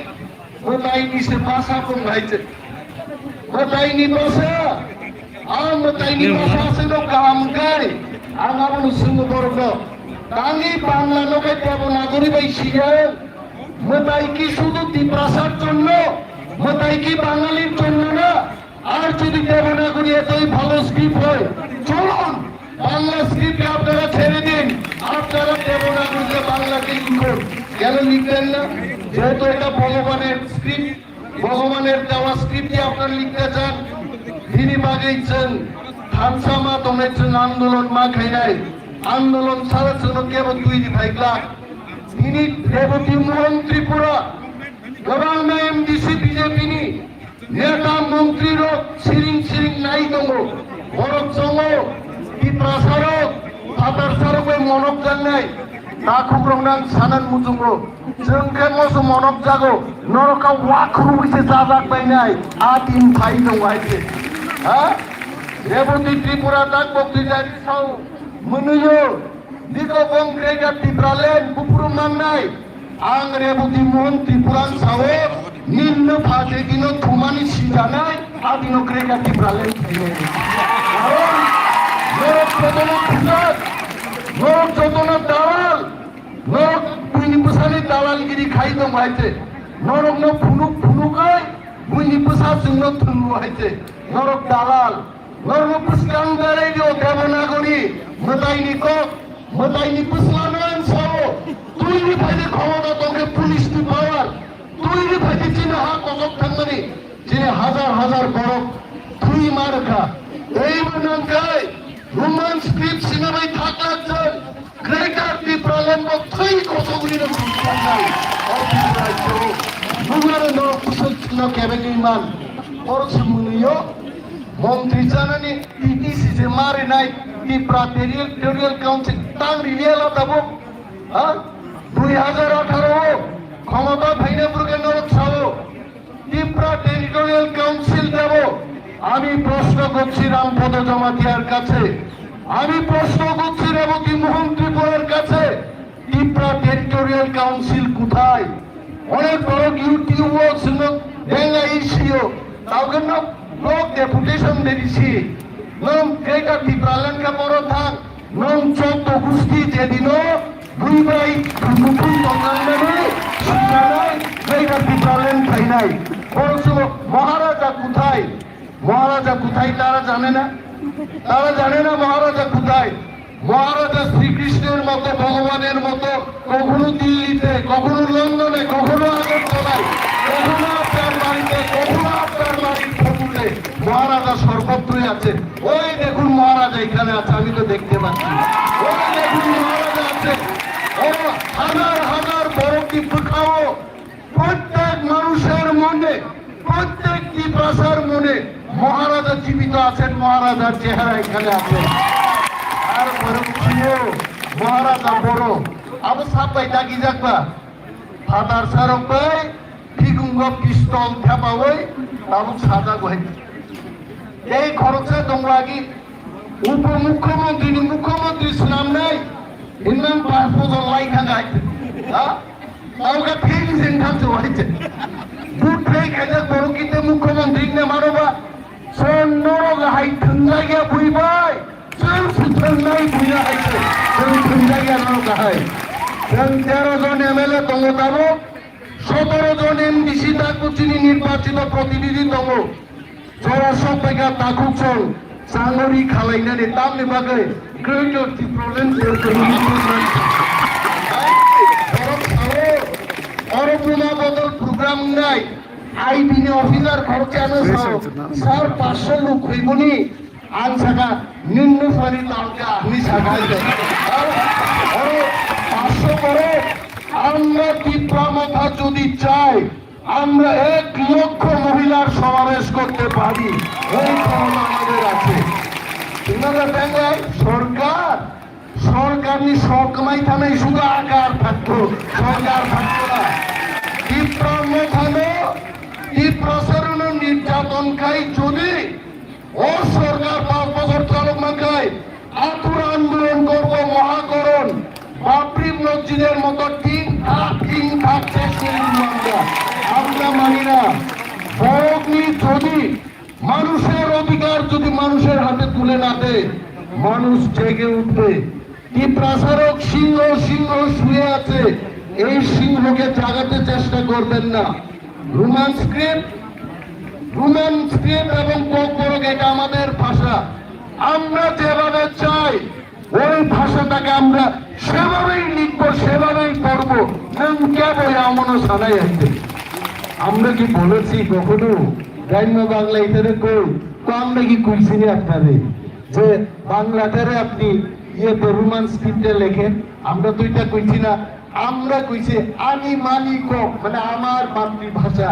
D: কোথায় নিচে ভাষা কোন ভাইছে, কোথায় নি ভাষা আম কোথায় নি ভাষা আছে লোক কাম গায় আমার সঙ্গে বর্গ কাঙ্গি বাংলা লোকে দেবনাগরী ভাই শিখায়। মোতাই কি শুধু ত্রিপ্রাসার জন্য, মোতাই কি বাঙালির জন্য না? আর যদি দেবনাগরী এতই ভালো স্ক্রিপ্ট হয়, চলুন বাংলা স্ক্রিপ্টে আপনারা ছেড়ে দিন, আপনারা দেবনাগরীতে বাংলাকে লিখুন। কেন লিখলেন না? যেহেতু এটা ভগবানের স্ক্রিপ্ট, ভগবানের দেওয়া স্ক্রিপ্টে আপনারা লিখতে চান। তিনি বাগেছেন থানসামা তোমেছেন আন্দোলন মা খাইনাই আন্দোলন সারা জন্য কেবল 2 লাখ। তিনি রেবতী মোহন ত্রিপুরা গোবাং এমডিসি বিজেপি নেতা মন্ত্রীর সিরিং নাই দङ বরক দङ ত্রিপ্রাসারক ফাদার সারবে মনক জানাই তাকুক রংনাং সানান মুজুঙ্গো जोंखे मोसो मनक जागो नरकाव वाखरु बैसे जाजाक बायनाय आ दिन फाइ दङ आइसे ha reboti tripura tak bokti jadi sau menuju diko bong gereja tibralen bupuru mangnai ang reboti mon tripuran sawe ninno phate dino thumani sijanai adino gereja tibralen karon norok jodona khuzat norok jodona dalal norok puini pusani dalalgiri khai dong haite norok no phunuk phunukai puini pusa jungno thunlu haite norok dalal norok puskang dare jo devanagori modaini ko modaini puslanan sao tuini bhaide ক্ষমতা তোকে police নি পাওয়ার তুইনি ভাইতে চিনে হা কজক থাকমানি চিনে হাজার হাজার বরফ তুই মার খা এই মনঙ্গাই রোমান স্ক্রিপ্ট সিনেমায় থাকলাচ্ছেন গ্রেটার টিপ্রালেন বক্তই কতগুলি না নাই অবিরাজ্য মুগারে ন কুশল ছিল কেবেলি মান পরশুমনিও মন্ত্রী জানানি টিটিসি যে মারে নাই টিপ্রা টেরিtorial কাউন্সিল তাং রিয়েল দাবো হ্যাঁ 2018 ক্ষমতা ভাইনে পুরকে নরক ছাড়ো ত্রিপুরা টেরিটোরিয়াল কাউন্সিল দেব আমি প্রশ্ন করছি রামপদ জমাতিয়ার কাছে আমি প্রশ্ন করছি রেবতী মোহন ত্রিপুরার কাছে ত্রিপুরা টেরিটোরিয়াল কাউন্সিল কোথায় অনেক বড় ইউটিউব ছিল বেঙ্গা ইসিও তাওকে না লোক ডেপুটেশন দিয়েছি নম কেটা ত্রিপুরালেনকে বড় থাক নম চোদ্দ গোষ্ঠী যেদিনও দুই ভাই মুকুল তঙ্গাঙ্গানে শিখানায় মেয়েটা ত্রিপুরালেন খাই নাই বলছিল মহারাজা কোথায় তারা জানে না মহারাজা কোথায় মহারাজা শ্রীকৃষ্ণের মতো ভগবানের মতো কখনো দিল্লিতে কখনো লন্ডনে কখনো আগরতলায় কখনো আপনার বাড়িতে কখনো আপনার বাড়ির ফকুলে মহারাজা সর্বত্রই আছে ওই দেখুন মহারাজা এখানে আছে আমি তো দেখতে পাচ্ছি ওই দেখুন মহারাজা আছে হাজার হাজার বড় টিপু খাও প্রত্যেক মানুষের মনে প্রত্যেকটি ভাষার মনে মহারাজা জীবিত আছেন মহারাজার চেহারা এখানে আছে আর বড় ছিল মহারাজা বড় আবু সাপাই দাগি যাকবা ফাদার সারপাই ফিগুঙ্গ পিস্তল থাপাওই আবু সাদা গই এই খরচে দংলাগি মুখ্যমন্ত্রী নাম নাই ইনাম পাসপোর্ট লাইখা গাই হ্যাঁ তাওকে ফিল সিনখান হইছে বুট ফেই খাইতে বড় কিতে মুখ্যমন্ত্রী নে মারবা সন নরগ হাই থন্দাগিয়া বুইবাই সন সুথন্দাই বুইয়া হাইছে সন থন্দাগিয়া নরগ হাই সন 13 জন এমএলএ দঙ্গ দাবো 17 জন এমডিসি তাকুচিনি নির্বাচিত প্রতিনিধি দঙ্গ জোড়া সবাইকা তাকুচল সাংগরি খালাইনানে তামনে বাগে গ্রেটার ত্রিপুরালেন অরপুমা বদল প্রোগ্রাম নাই আইবিনি অফিসার খরচে আনো স্যার 500 লোক হইবনি আন সাকা নিম্ন ফানি তালকে আপনি সাকাই দেয় 500 করে আমরা ত্রিপুরা মাথা যদি চাই আমরা 1 লক্ষ মহিলার সমাবেশ করতে পারি এই ক্ষমতা আমাদের আছে তোমাদের ব্যাঙ্গাই সরকারি সরকামাই থানায় শুধু আকার থাকতো সরকার থাকতো না ত্রিপ্রসারণ নির্যাতন খাই যদি ও সরকার 5 বছর চালক মাখায় আতুর আন্দোলন করবো মহাকরণ বাবরি মসজিদের মতো ঠিক থাকছে আমরা মানি না বরগ্নি যদি মানুষের অধিকার যদি মানুষের হাতে তুলে না দেয় মানুষ জেগে উঠবে কি প্রসারক সিংহ শুয়ে আছে এই সিংহকে জাগাতে চেষ্টা করবেন না রোমান স্ক্রিপ্ট এবং কোকবরক এটা আমাদের ভাষা আমরা যেভাবে চাই ওই ভাষাটাকে আমরা সেভাবেই লিখবো সেভাবেই পড়বো কেবল এমনও শোনাই আছে আমরা কি বলেছি কখনো গ্রাম্য বাংলা এখানে কই তো আমরা কি কইছি না আপনাদের যে বাংলাটারে আপনি ইয়েতে রোমান স্ক্রিপ্টে লেখেন আমরা তো এটা কইছি না আমরা কইছি আমি মালিক মানে আমার মাতৃভাষা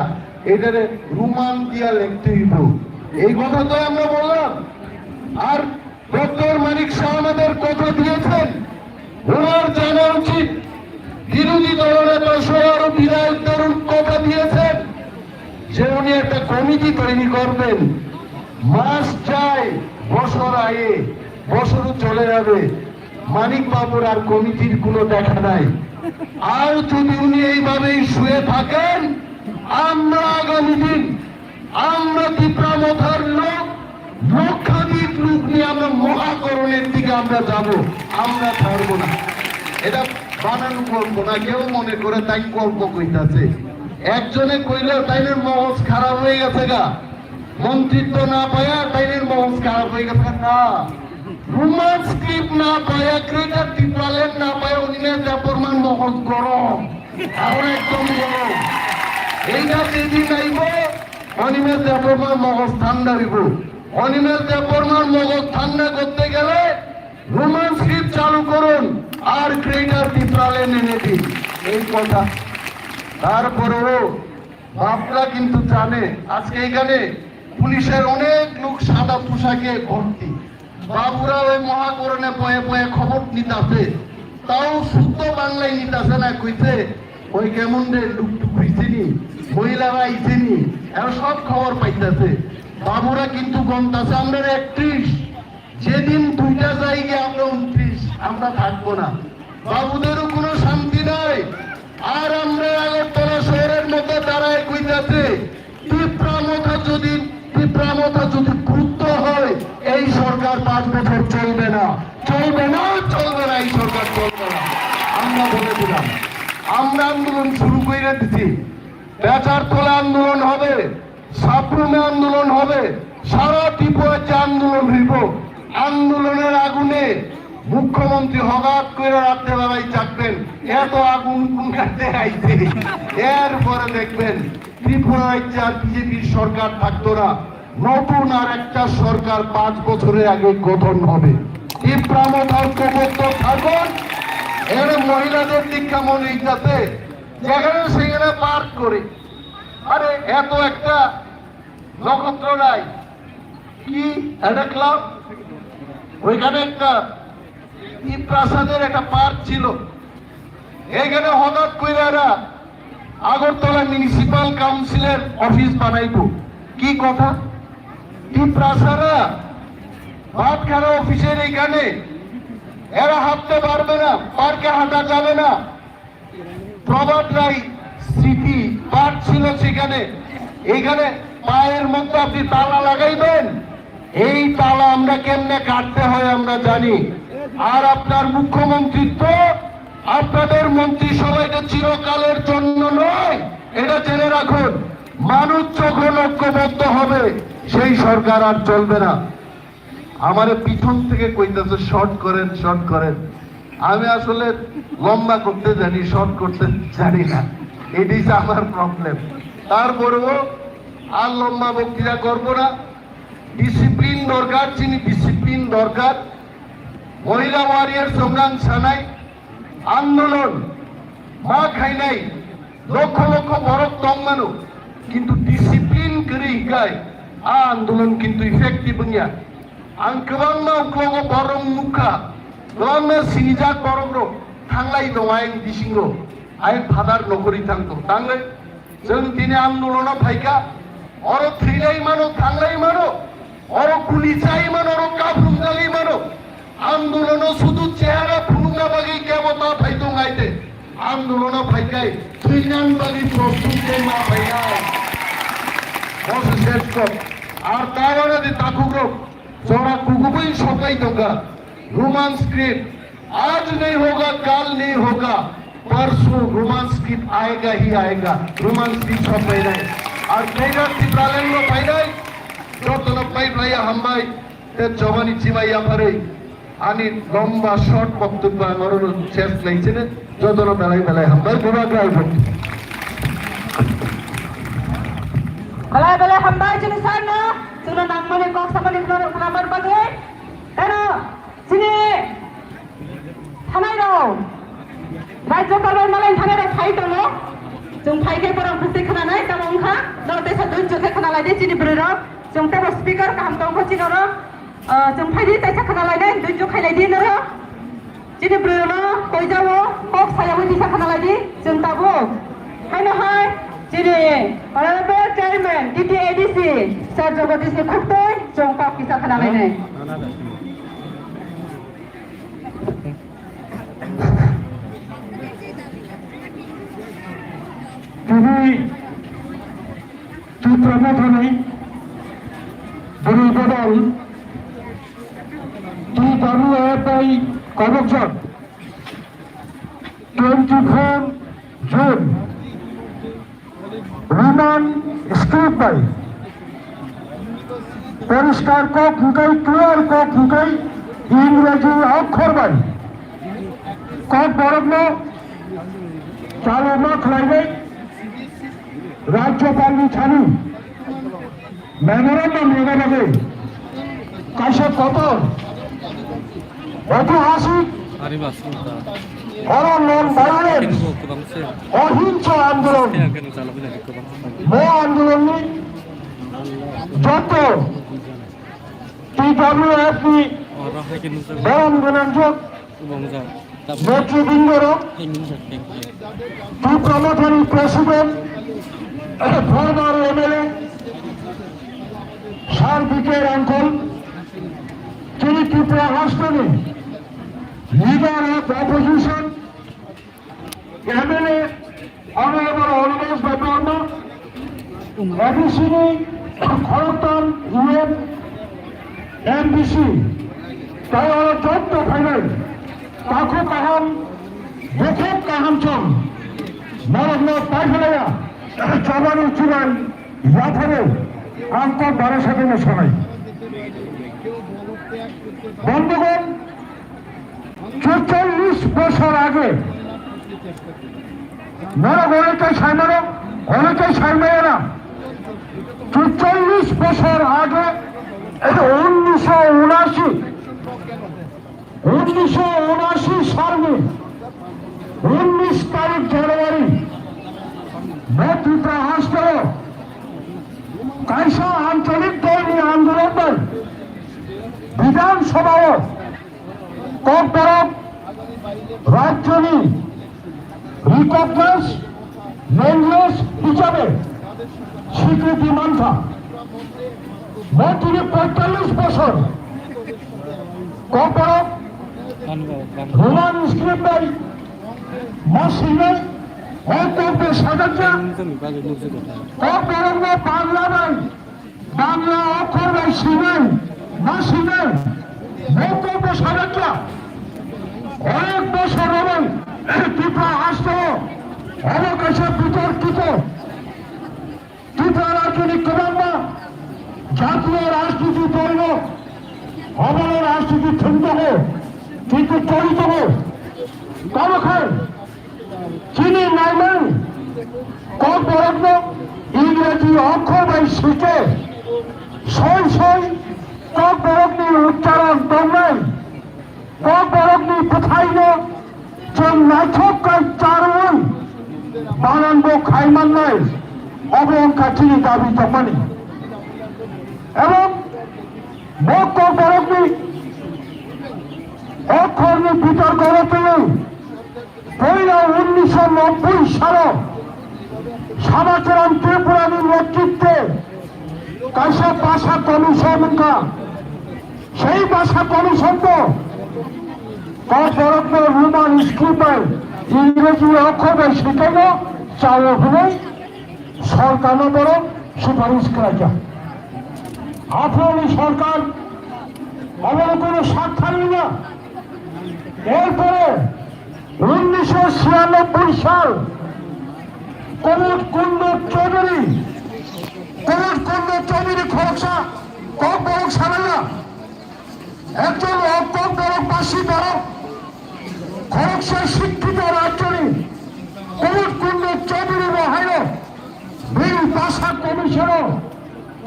D: এটারে রোমান দিয়া লিখতে হইব এই কথা তো আমরা বললাম আর ডক্টর মানিক শাহ আমাদের কথা দিয়েছেন ওনার জানা উচিত বিরোধী দলনেতা সহ বিধায়কদের কথা দিয়েছেন যে উনি একটা কমিটি তৈরি করবেন মাস যায়, বছর আয়ে, বছরও চলে যাবে, মানিক বাবুর আর কমিটির কোনো দেখা নাই। আর যদি উনি এইভাবেই শুয়ে থাকেন, আমরা আগামী দিন আমরা তীব্রামথার লোক লক্ষাধিক লোক নিয়ে আমরা মহাকরণের দিকে আমরা যাব, আমরা ছাড়বো না। এটা বানানো গল্প না, কেউ মনে করে তাই গল্প কইতাছে। একজনে কইলেও তাইনের মগজ খারাপ হয়ে গেছে গা, মন্ত্রিত্ব না পায়া তাইনের মগজ খারাপ হয়ে গেছে না, রোমান স্ক্রিপ্ট না পায়া, ক্রেটার টিপ্রালেন না পায়া, অনিমেষ দেববর্মার মগজ গরম, আর একদম গরম। এইটা যেদিন আইব অনিমেষ দেববর্মার মগজ ঠান্ডা হইব। অনিমেষ দেববর্মার মগজ ঠান্ডা করতে গেলে রোমান স্ক্রিপ্ট চালু করুন আর ক্রেটার টিপ্রালেন এনে দিন, এই কথা। তারপরেও বাপরা কিন্তু জানে আজকে এখানে পুলিশের অনেক লোক সাদা পোশাকে ভর্তি, বাবুরা ওই মহাকরণে পয়ে পয়ে খবর নিতাছে, তাও শুদ্ধ বাংলায় নিতাছে না, কইছে ওই কেমন রে লুকটুক হইছেনি, মহিলারা আইছেনি, এরা সব খবর পাইতেছে। বাবুরা কিন্তু গন্তাছে আমরা 31, যেদিন দুইটা জায়গা আমরা 29, আমরা থাকবো না। বাবুদেরও কোনো শান্তি নাই। আর আমরা আগরতলা শহরের মধ্যে দাঁড়ায় কইতাছে তীব্রামথা যদি ক্রুদ্ধ হয়, এই সরকার 5 বছর চলবে না, চলবে না, চলবে না, এই সরকার চলবে না। আমরা বলে দিলাম, আমরা আন্দোলন শুরু করে দিচ্ছি। বেচার তোলা আন্দোলন হবে, সাপ্রুমে আন্দোলন হবে, সারা ত্রিপুরার যে আন্দোলন হইব, আন্দোলনের আগুনে মুখ্যমন্ত্রী হঠাৎ করে রাত্রে বেলায় চাকবেন, এত আগুন কোন কাটতে আইছে। এরপরে দেখবেন ত্রিপুরা রাজ্যে আর বিজেপির সরকার থাকতো না, নতুন আর একটা সরকার 5 বছরের আগে গঠন হবে। তীব্রামথার প্রবর্তক থাকুন, এর মহিলাদের দীক্ষা মনে হইতাছে যেখানে সেখানে পার্ক করে। আরে এত একটা নক্ষত্র নাই কি একটা ক্লাব, ওইখানে একটা প্রাসাদের একটা পার্ক ছিল, এখানে হঠাৎ করে আগরতলা মিউনিসিপাল কাউন্সিলের অফিস বানাইব। কি কথা? প্রাসারা ভাতখানা অফিসের এইখানে এরা হাঁটতে পারবে না, পার্কে হাঁটা যাবে না। প্রভাত রায় স্মৃতি পার্ক ছিল সেখানে, এইখানে পায়ের মধ্যে আপনি তালা লাগাইবেন, এই তালা আমরা কেমনে কাটতে হয় আমরা জানি। আর আপনার মুখ্যমন্ত্রিত্ব, আপনাদের মন্ত্রিসভাটা চিরকালের জন্য নয়, এটা জেনে রাখুন। মানুষ যখন ঐক্যবদ্ধ হবে সেই সরকার আর চলবে না। আমার পিছন থেকে কইতেছে শর্ট করেন, শর্ট করেন। আমি আসলে লম্বা করতে জানি, শর্ট করতে জানি না, এটাই আমার প্রবলেম। তারপরেও আর লম্বা বক্তৃতা করবো না। ডিসিপ্লিন দরকার, চিনি ডিসিপ্লিন দরকার। মহিলা ওয়ারিয়ার সংগ্রাম ছানাই আন্দোলন মা খাই নাই, লক্ষ লক্ষ বড় তঙ্গানো, কিন্তু ডিসিপ্লিন করে হিকায় আন্দোলন কিন্তু ইফেক্টিভ নিয়া। आं गोबां मावख्लाङो बरं मुखा गोबां सिनिजाक बरंग्रो थांलाय दं आं दिसिंगो आं फादार नखरि थांगो थांलाय जों दिनै आन्दोलनाव फायका अर थैलाय मानो थांलाय मानो अर गुलि चाय मानो अर काफ्रुम जालाय मानो आन्दोलनाव शुधु চেহারা ফুলুঙ্গা বাগি কেমতা ফাইদং আইতে आन्दोलनाव फायकाय थैनान बागि प्रस्तुत मा फायनाय बस শেষ কর আর তারপরে যে তাকুগ্রো जोड़ा कुकुबई सकाई दूंगा रोमांस स्क्रिप्ट आज नहीं होगा कल नहीं होगा परसों रोमांस स्क्रिप्ट आएगा ही आएगा रोमांस स्क्रिप्ट सब पहले और ट्रेलर चित्रालय में पहले जो तो न पाई भाई हम भाई ते जवानी चिमाया परे आनी लंबा शॉर्ट वक्तव्य मरों चेस नहीं चले जो तो न बेलाई बेलाई हम भाई बुरा क्या है
A: बेलाई बेलाई हम भाई चले सारना सुनो नामने कौन सा बने नंबर बगे है ना सिने थानाय दं राज्य सरकार मालाय थानाय दं फाइट दं जों फाइके परम खुसि खोनानाय तामंखा दं देसा दुनजो से खोनालाय दे चिनि ब्रेर जों टेबल स्पिकार काम दं खचिन र जों फाइदि ताइसा खोनालाय दे दुनजो खाइलाय दि नर चिनि ब्रेर कय जावो कक सायाव दिसा खोनालाय दि जों ताबो हायनो हाय Jadi, Honorable Chairman DTADC, Sir Jagadish Khutboi, Jongkok Kisah Khanamene.
D: তিনি চিত্রপথনে বদল TWFI কর্মকর্তা 24 জুন রোমান স্ক্রিপ্ট বাই পরিষ্কার কক হুকাই ক্লিয়ার কক হুকাই ইংরেজি অক্ষর বাই কক বরগ্ন চালু মাখ লাইবে রাজ্যপাল ছানি মেমোরান্ডাম লেগাবে কাইসে কত ঐতিহাসিক নন ভায়োলেন্স অহিংস আন্দোলন মো আন্দোলননি যত TWFI বরং গণাঞ্চল নেতৃবৃন্দর প্রমোটারি প্রেসিডেন্ট ফর্মার MLA সার্বিকের আঙ্কল তিনি ত্রিপুরা হাসপাতালে leader of opposition MLA honourable always বাবুর্মা ABCD খড়গপুর ইউএন MBC তাই ওরা যত ফাইনাল তাকে কাহাম দেখে কাহাম চল নরগ্ন পাই ফেলাইয়া চবানি চুরাই যাথারে আন্তর 1200 দিনে শোনাই বন্ধুগণ 44 বছর আগে অনেকেই সাইমানো অনেকেই সাইমাইয়া 44 বছর আগে 1979 সালে 19 তারিখ জানুয়ারি ত্রিপুরা হাসপাতাল কাইসা আঞ্চলিক দল নিয়ে আন্দোলন দল বিধানসভাও কর্পোরেট রাজ্যনি রিকগনাইজ ল্যাঙ্গুয়েজ হিসাবে স্বীকৃতি মানথা তিনি 45 বছর কর্পোরেট রোমান স্ক্রিপ্ট বাই মাসিনে অন্তর্বে সাজাচ্ছা কর্পোরেট বাংলা বাই বাংলা অক্ষর বাই সিনাই মাসিনে অন্তর্বে সাজাচ্ছা অনেক বছর হবে ত্রিপুরা আসতে অবকাশে বিতর্কিত ত্রিপুরা রাজনৈতিক কমান্ডা জাতীয় রাজনীতি তৈল অবল রাজনীতি চিন্ত হোক কিন্তু চলিত হোক কমখায় চিনি নাইলেন কর্পরত্ন ইংরেজি অক্ষর বাই শিখে সই সই কর্পরত্নির উচ্চারণ দৌড়াই কর্পরত্নি কোথায় যে নাচকায় চারণ বানান্ব খাইমান নাই অবলঙ্কা চিনি দাবি তখনই এবং কর্পরত্নি অক্ষরনি বিতর্ক করতে পয়লা 1990 সালে সমাচরণ ত্রিপুরানির নেতৃত্বে কাইসা ভাষা কমিশন সেই ভাষা কমিশন তো কর্পরত্ন রোমান স্ক্রিপ্টে ইংরেজি অক্ষরে শিখানো চাওয়া হলে সরকার বড় সুপারিশ করা যায় আপনার সরকার আমার কোনো স্বাক্ষর না এরপরে 1996 সাল কমল কুণ্ড চৌধুরী খরচা কক বরক সারাইয়া একজন কক বরকবাসী বরক খরচা শিক্ষিত রাজ্যনী কমল কুণ্ড চৌধুরী মহাইল বিল ভাষা কমিশনও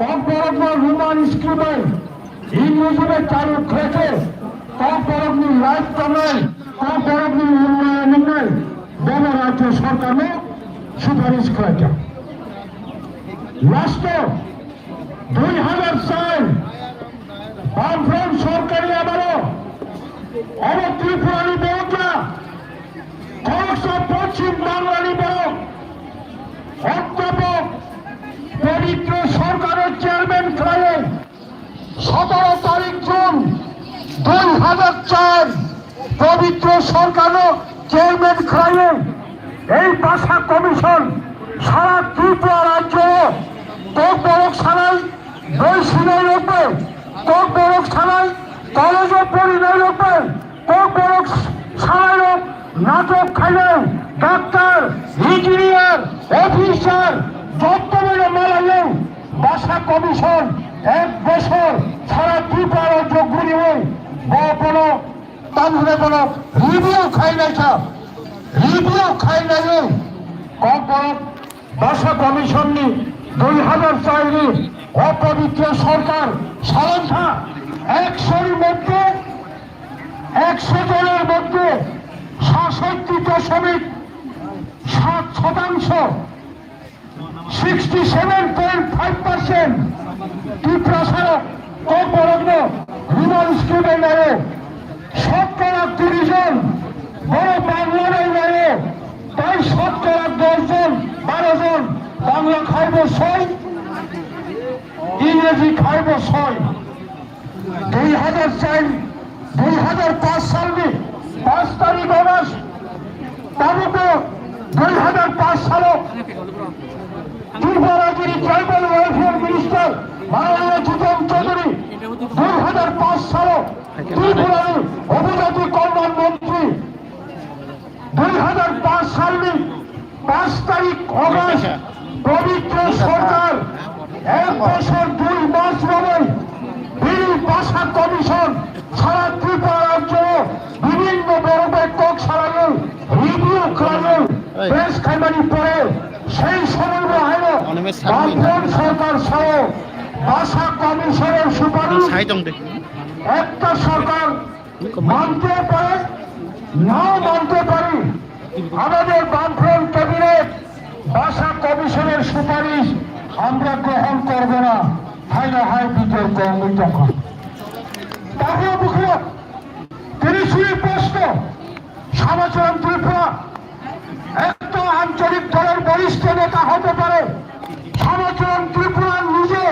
D: কক বরক রোমান স্ক্রিপ্টে ইংরেজিতে চালু করেছে কক বরকনি লাইফ টাইম কক বরকনি উন্নয়ন নাই বন রাজ্য সরকার সুপারিশ করেছে লাস্ট 2000 সাল বামফ্রন্ট সরকারি আবারও ত্রিপুরানি বরকরা খরচা পশ্চিম বাংলানি বরক 17 তারিখ জুন 2004 পবিত্র সরকার চেয়ারম্যান খাইয়ে এই ভাষা কমিশন সারা ত্রিপুরা রাজ্য তোরবরকশালায় বৈশিলাই রূপে তোরবরকশালায় কলেজ পরিণয় রূপে তোরবরকশালায় নাটক খাইলে ডাক্তার ইঞ্জিনিয়ার অফিসার যত বড় মালালে ভাষা কমিশন 1 বছর সারা ত্রিপুরা রাজ্য ঘুরিয়ে কোনো তাহলে কোনো রিভিউ খাই নাই ভাষা কমিশন 2004 অপবিত্র সরকার সালসা 100 মধ্যে 100 জনের মধ্যে 67.7% 67.5% ত্রিপুরা সড়ক অপরগ্ন রুমাল স্টুডেন্ট 30 জন বড় বাংলার বাইরে তাই 10 জন 12 জন বাংলা খাইব 6 ইংরেজি খাইব 6 2005 সালে 5 তারিখ অগস্ট তারপর 2005 সালে ত্রিপুরার ট্রাইবাল ওয়েলফেয়ার মিনিস্টার মাননীয় জিতেন চৌধুরী 2005 সালে ত্রিপুরার উপজাতি কল্যাণ মন্ত্রী 2005 সালে 5 তারিখ অগস্ট পবিত্র সরকার 1 বছর 2 মাস ধরে বিল ভাষা কমিশন সারা ত্রিপুরা রাজ্য বিভিন্ন বড় বৈঠক সারালে রিভিউ করালে বেশ খাইবানি পরে সেই সময় হইল বামফ্রন্ট সরকার সহ ভাষা কমিশনের সুপারিশ একটা সরকার মানতে পারে নাও মানতে পারি আমাদের বামফ্রন্ট ক্যাবিনেট ভাষা কমিশনের সুপারিশ আমরা গ্রহণ করব না হাই বিতর্ক তখন তারপর মুখ্য তিনি সুস্পষ্ট সমাচরণ ত্রিপুরা একটা আঞ্চলিক দলের বরিষ্ঠ নেতা হতে পারে সমাচরণ ত্রিপুরা নিজে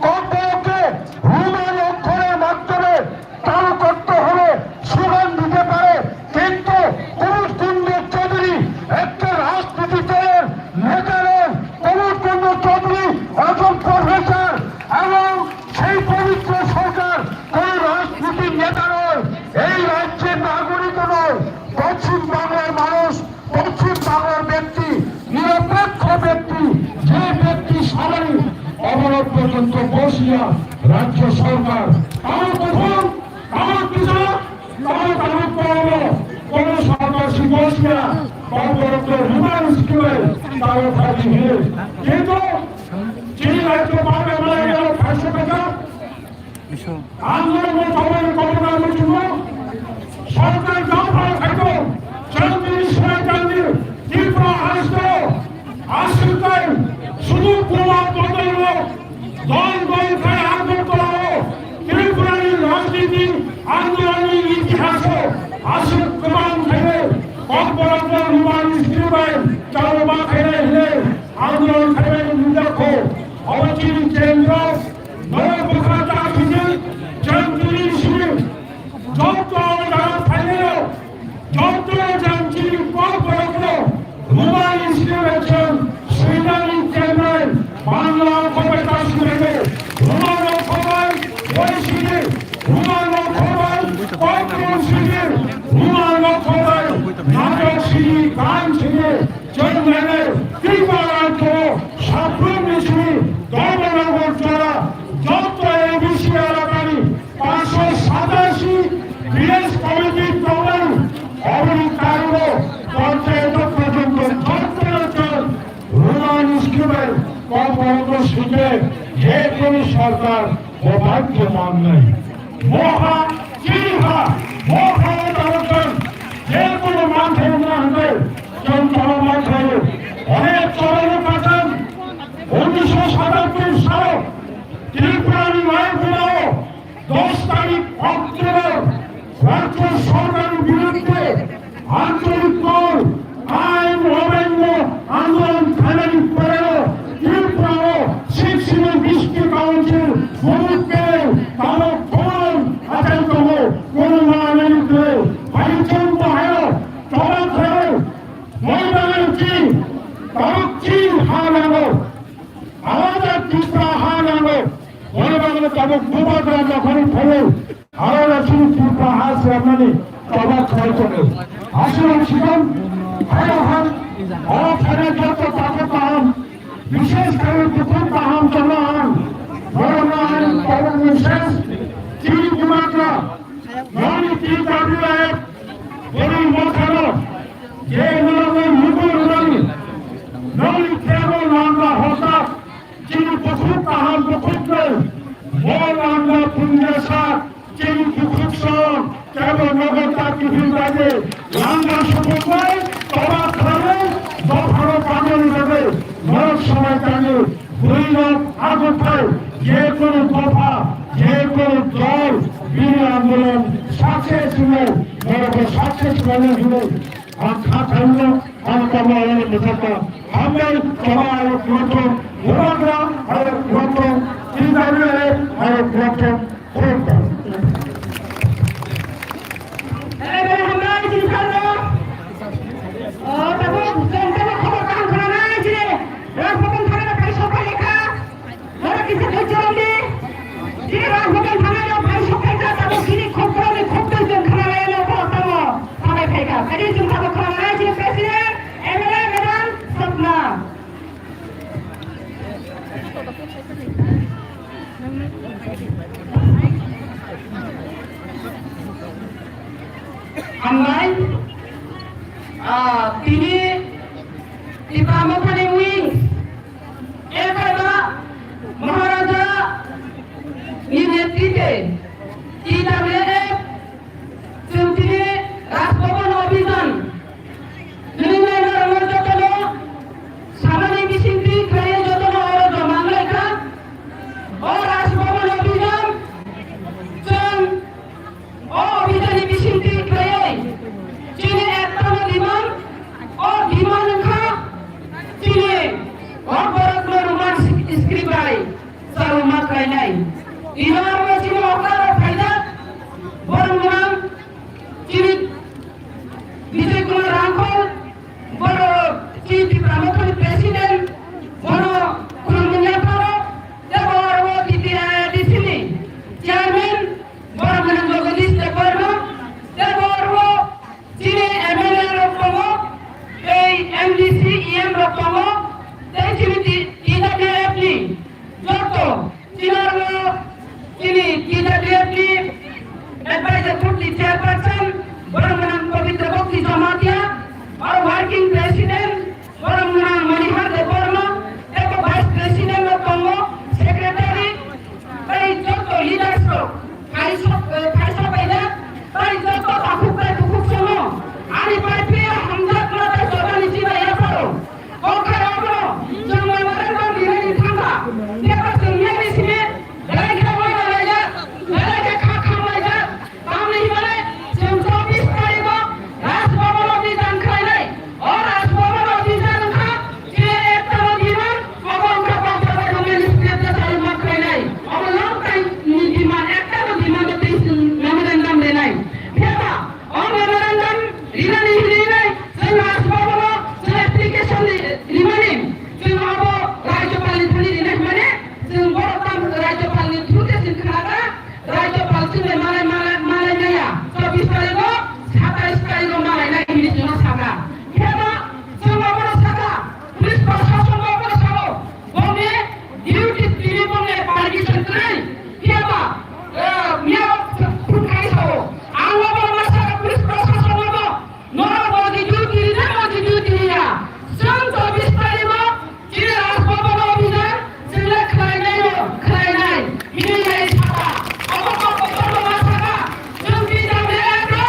D: কর্তব্যকে রুমাল অক্ষরের মাধ্যমে চালু করতে হলে স্লোগান দিতে পারে কিন্তু কুমুদকুন্দ চৌধুরী একটা রাজনীতি দলের নেতারের কুমুদকুন্দ চৌধুরী একজন প্রফেসর এবং সেই পবিত্র সরকার কোন রাজনীতির নেতা নয় এই রাজ্যের নাগরিক নয় পশ্চিম বাংলার মানুষ পশ্চিম বাংলার ব্যক্তি নিরপেক্ষ ব্যক্তি যে ব্যক্তি সামনে অবরোধ পর্যন্ত বসিয়া রাজ্য সরকার আমার প্রথম আমার কৃষক আমার তালুক করবো কোন সরকার বসিয়া অবরোধ রুমাল স্কুলে তাও খালি হয়ে কিন্তু যিনি রাজ্য পাবে মারা গেল 500 টাকা আন্দোলন সবাই কল্পনার জন্য সরকার দাম ভালো থাকতো চন্দ্রী গান্ধী ত্রিপুরা আসতে শুধু প্রভাব বদল দল খায় আন্দোলন করা ত্রিপুরার রাজনীতি আন্দোলনের ইতিহাস আসল প্রমাণ থেকে অপরাধ রুমাল স্ত্রীবাই চালবা খেলে হলে আন্দোলন খেলে নিরক্ষ অবচির কেন্দ্র নয় বখাতা থেকে চন্দ্রী যত যারা ফাইল যত জানছি কর্পোরেট রুমাল ইনস্টিটিউশন সুইডানি কেন্দ্রের বাংলা খবর কাশ্মীরে রুমাল খবর বৈশিষ্ট্য রুমাল খবর কর্পোরেশনের রুমাল খবর নাটক সিঁড়ি গান সিঁড়ি চন্দ্রের ত্রিপুরাজ্য সাপ্রমিশ্রী দলনগর জেলা যত এবিসি এলাকারী 587 বিএস কমিটির প্রবলেম অবনীকারণ পঞ্চায়েত পর্যন্ত রুমাল স্কিমের কর্মরত শিখে যে কোনো সরকার অবাধ্যমান নেই মহা চিহ্না মহা দরকার যে কোনো মাঠে উন্নয়নে অনেক চরণ কাটান 1977 সালে ত্রিপুরার মায়ের 10 তারিখ অক্টোবর রাজ্য সরকারের বিরুদ্ধে আঞ্চলিক দল আইন অমান্য আন্দোলন ফেলানি করেও ত্রিপুরা 6 ডিস্ট্রিক্ট কাউন্সিল ভোট পেয়ে
F: siapani coba kau hasil sidang harahan orang pada jatuh takut paham विशेष कर दुखों का हम चलान बरमान पवन विशेष चीनी गुमाता नानी तीन काटी है बड़ी मौका ये नामे मुकुल नानी नानी केवल नामा होता चीनी दुखों का हम दुखों में वो नामा पुण्यसा चीनी दुखों से केवल नगरता की भी बाजे नामा सुबह में तवा खाने दो भरों पाने लगे बहुत समय जाने हुई लोग आगे थे ये कोई तोहफा ये कोई दौर बीर आंदोलन सक्सेस हुए मेरे को सक्सेस करने हुए हम खाते हैं हम कमाए निकलता हमने कमाए प्रोटो हुआ और प्रोटो तीन है और प्रोटो प्रोटो
A: अरे हमारे जिसका और तब सेंटर में खबर काम करना है जी राजभवन थाने में भाई सोफा लिखा और किसी को चोरी जी राजभवन थाने में भाई सोफा का तब किसी खोपड़ा में खोपड़ से खाना ले लो तो तब हमें फेंका कभी चिंता को खाना है जी प्रेसिडेंट एमएलए मैडम सपना Amai, ini di Pramukani Wings, karena Maharaja Nidetite, TWF, Sentini Rajbhavan Abhijan, Nilai Ramar Jotono, Samani Bisinti Kaya Jotono Oro Jamanlaika, और Rajbhavan Abhijan, Jan, Abhijan Bisinti Kaya, Chini Ekta Diman, और दिमाग का चीने और बरत में Roman script I सारुमात कहलाई इनार में चीने औकार और फायदा बरंगनाम चीने विजय कुमार रामफल बरो चीनी प्रमुख प्रेसिडेंट बरो कुलमुनिया पारो जब और वो डीसीनी चेयरमैन बरंगनाम जगदीश देववर्मा जब और वो चीने MLA रोकमो MDC EM Rokomo, Tenchimiti, Ida DFP, Joto, Chinargo, Chini, Ida DFP, Advisor Putli Chairperson, Baranganan Pavitra Bhakti Jamatia, our working president, Baranganan Manihar Devarma, Eco Vice President of Congo, Secretary, by Joto Leadership, Kaisa Baida, by Joto Akuka Tukuksono, Ani Pipia, Hamza Plata, Jovani Jiva Yaparo, Okarabro, John Mamaranga, Mirani Tanga, Never to Mary Smith, like a Moya, like a Kakamaja, Family Valley, Jim Topis Kaiba, as Baba of the Dankai, or as Baba of the Danka, Jay Diman, Baba Papa, Minister of Makai, or a long time demand, actor of demand of this memorandum denied. Papa, on memorandum, Rinani Rinai, Sen Asbaba, Sen application Rimani, Sen Abo, Rajapali Rinai, Sen Borotam, Rajapali Truths in Canada, Rajapal Malaya, so Bisparego, Saka Skygo Malaya, Minister Saka. Papa, Sen Baba Saka, Police Prosecution Baba Sako, Bome, Duty Tribune, Partition 3, Papa, Mia Pukaiso, Angaba Masaka, Police Prosecution Baba. Nora body duty, never the duty here. Sons of Bisparima, Chile Asbaba Abhijan, Silla Krainai, Hini Saka, Abba Masaka, Jumpi Dame Agro,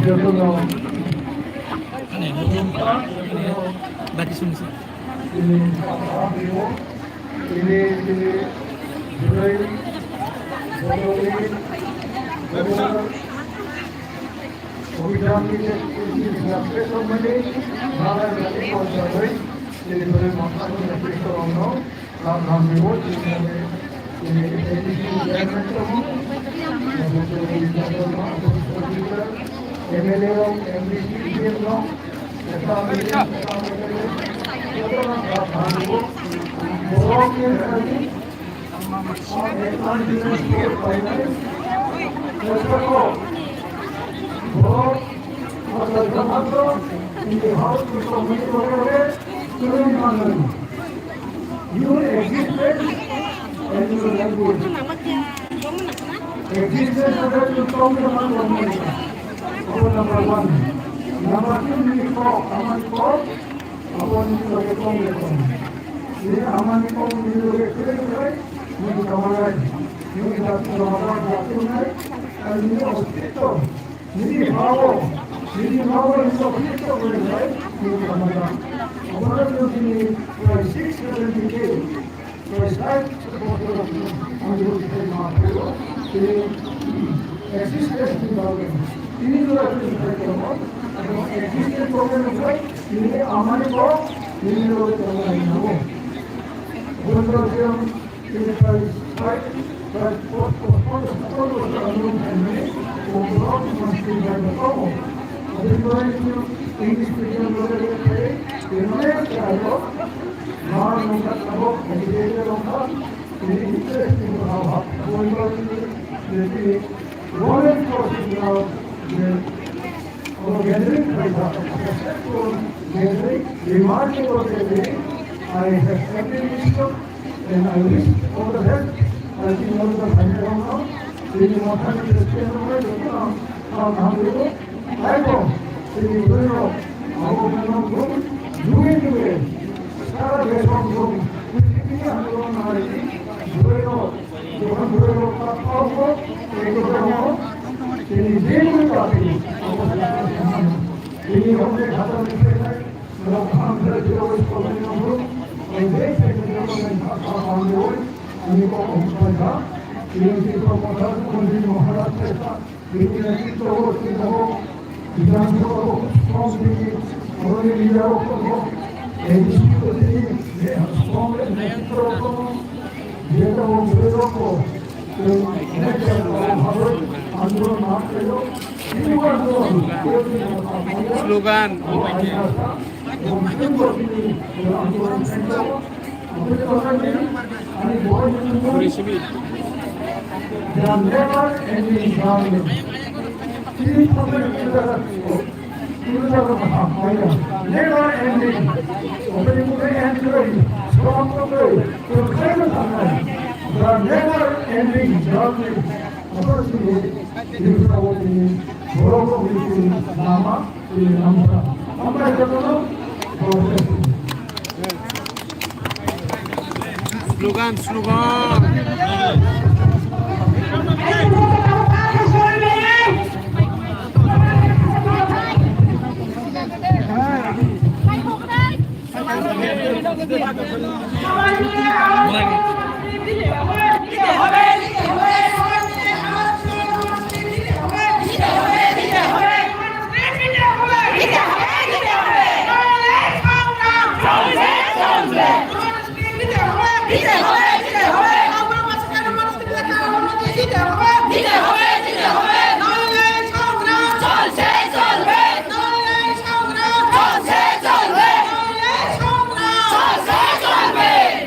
F: যতগুলো
E: বাকি শুনছি
F: তিনি অভিযান সম্বন্ধে বাংলার জাতি পর্যায়ে তিনি ধরে মাথা নেতৃত্ব রাম দেব তিনি এমএলএ এবং MP You existed and you were language. Existed so that you come to one language. Number one. Number two, you talk. Aman talk. Aman talk. Ini aman talk. You look at it. You come right. You have to come right. And you are still. You power. You power is so still right. You come right. One of you for 670 days. For 5 supporters of the existence in the ini juga kita tahu, existence program itu ini aman itu ini juga kita tahu. Bukan yang ini fight I have acted wisdom and I wish all the best. I think all the final now. Ini makan di restoran mana? Alhamdulillah. Ayo, ini beliau. Aku memang belum juga. Sekarang besok belum. Ini adalah hari beliau. Tuhan beliau apa? Itu beliau. Ini dia tapi. Ini हमने खाता में से लोग हम से जो इस problem में हो और देश से जो मैं काम हो उन्हीं को पहुंचा ये उसी को पता कोई महाराज से था लेकिन ऐसी तो हो कि वो विधान को कौन सी और ये लिया को एक चीज तो नहीं ये कौन है नेतृत्व को ये तो वो लोगों को तो हमारे आंदोलन मार के लोग
E: slogan slogan slogan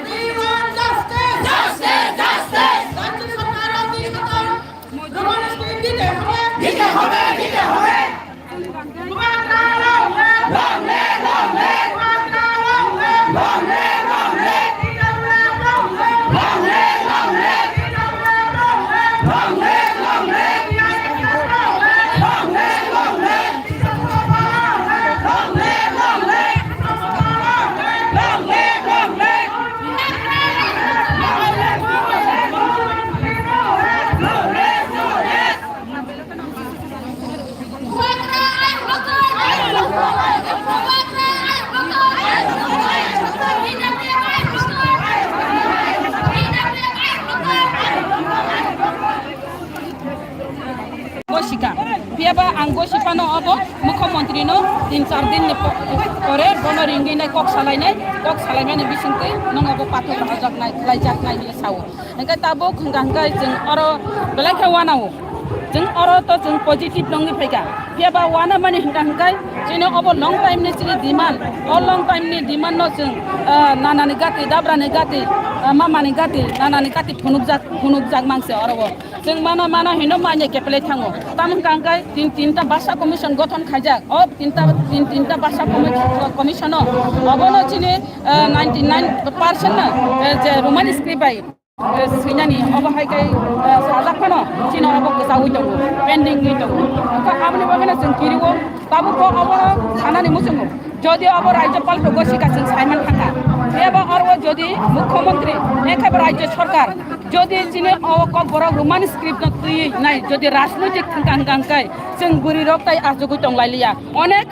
G: We want justice. ba anggo sipano abo mukhyamantri no 3-4 din ni pore bono ringi nai kok salai mane bisingte nong abo patu hajak nai laijak nai ni sawo engkai tabo khunggang jeng oro belai kha wanao jeng oro to jeng positive nongi phaika piaba wana mani hingkai jene abo long time ni chini demand all long time ni demand no jeng nana ni gati dabra ni gati mama ni gati nana ni gati phunukjak mangse oro jeng mana hino mane keple thango tamung kangkai tinta basa commission গঠন খাইজাক ও তিনটা ভাষা commission অবনো চিনি 99% না যে Roman script I সিনানি of হাইকাই সাজাখনো চিনি of গসাউই দङ pending নি দङ কা আমনি বাগনা जों किरिवो बाबु को अब खानानि मुसुङो যদি अब राज्यपाल को গসিকাছেন সাইমান থাকা এবা অরব যদি মুখ্যমন্ত্রী একেবারে রাজ্য সরকার যদি চিনি কক বড় রোমান স্ক্রিপ্ট তুই নাই যদি রাজনৈতিক থাঙ্কাই जों बुरि रक्ताय आजुगु दंलायलिया अनेक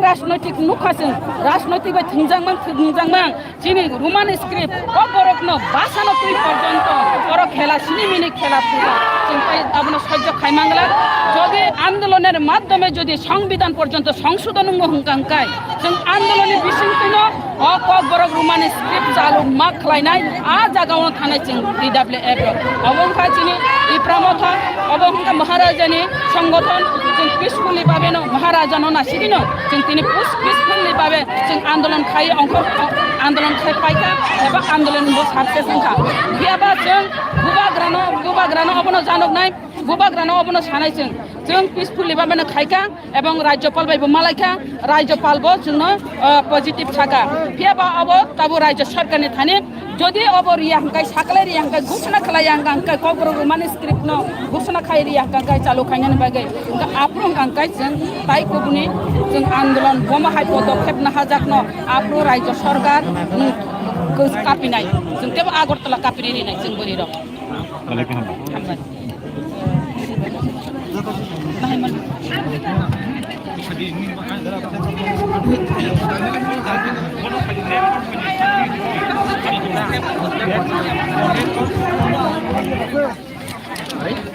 G: राजनैतिक नुखाजों राजनैतिक थुंजांमां जिनि रोमान स्क्रिप्ट क बरकनो बासानो तुइ पर्यन्त बर खेला सिनेमिनि खेला जों आपनो सह्य खाइमांगला যদি আন্দোলনের মাধ্যমে যদি সংবিধান পর্যন্ত সংশোধন হংকাংকাই जों आन्दोलननि बिसिंखौनो क बरक रोमान स्क्रिप्ट चालु मा खालायनाय आ जागावनो थानाय जों DWF अबंखा चिनि इप्रामथा अबंखा महाराजानि संगठन जों पिसफुलि भाबेनो महाराजानो नासिदिनो जों तिनि पिसफुलि भाबे जों आन्दोलन खाय आन्दोलन खाय पाइका एबा आन्दोलन बो साक्सेस जोंखा बियाबा जों गुबाग्रानो अबनो जानबनाय गुबाग्रानो अबनो सानायजों जों पिसफुलि भाबेनो खायका एबं राज्यपाल बायबो मालायका राज्यपालबो जोंनो पजिटिभ थाका बियाबा अब ताबो राज्य सरकारनि थाने যদি अब रियांकाय साकलाय रियांकाय घोषणा खालायांकाय कबर रोमान स्क्रिप्ट न घोषणा खाय रियांकाय चालु खायनानि बागै आप्रो गांकाय जों ताइ कुबुनि जों आन्दोलन बमा हाय पदक्षेप न हाजाक न आप्रो राज्य सरकार कापिनाय जों तेबो आगरतला कापिनि नाय जों बोरि र
A: Right?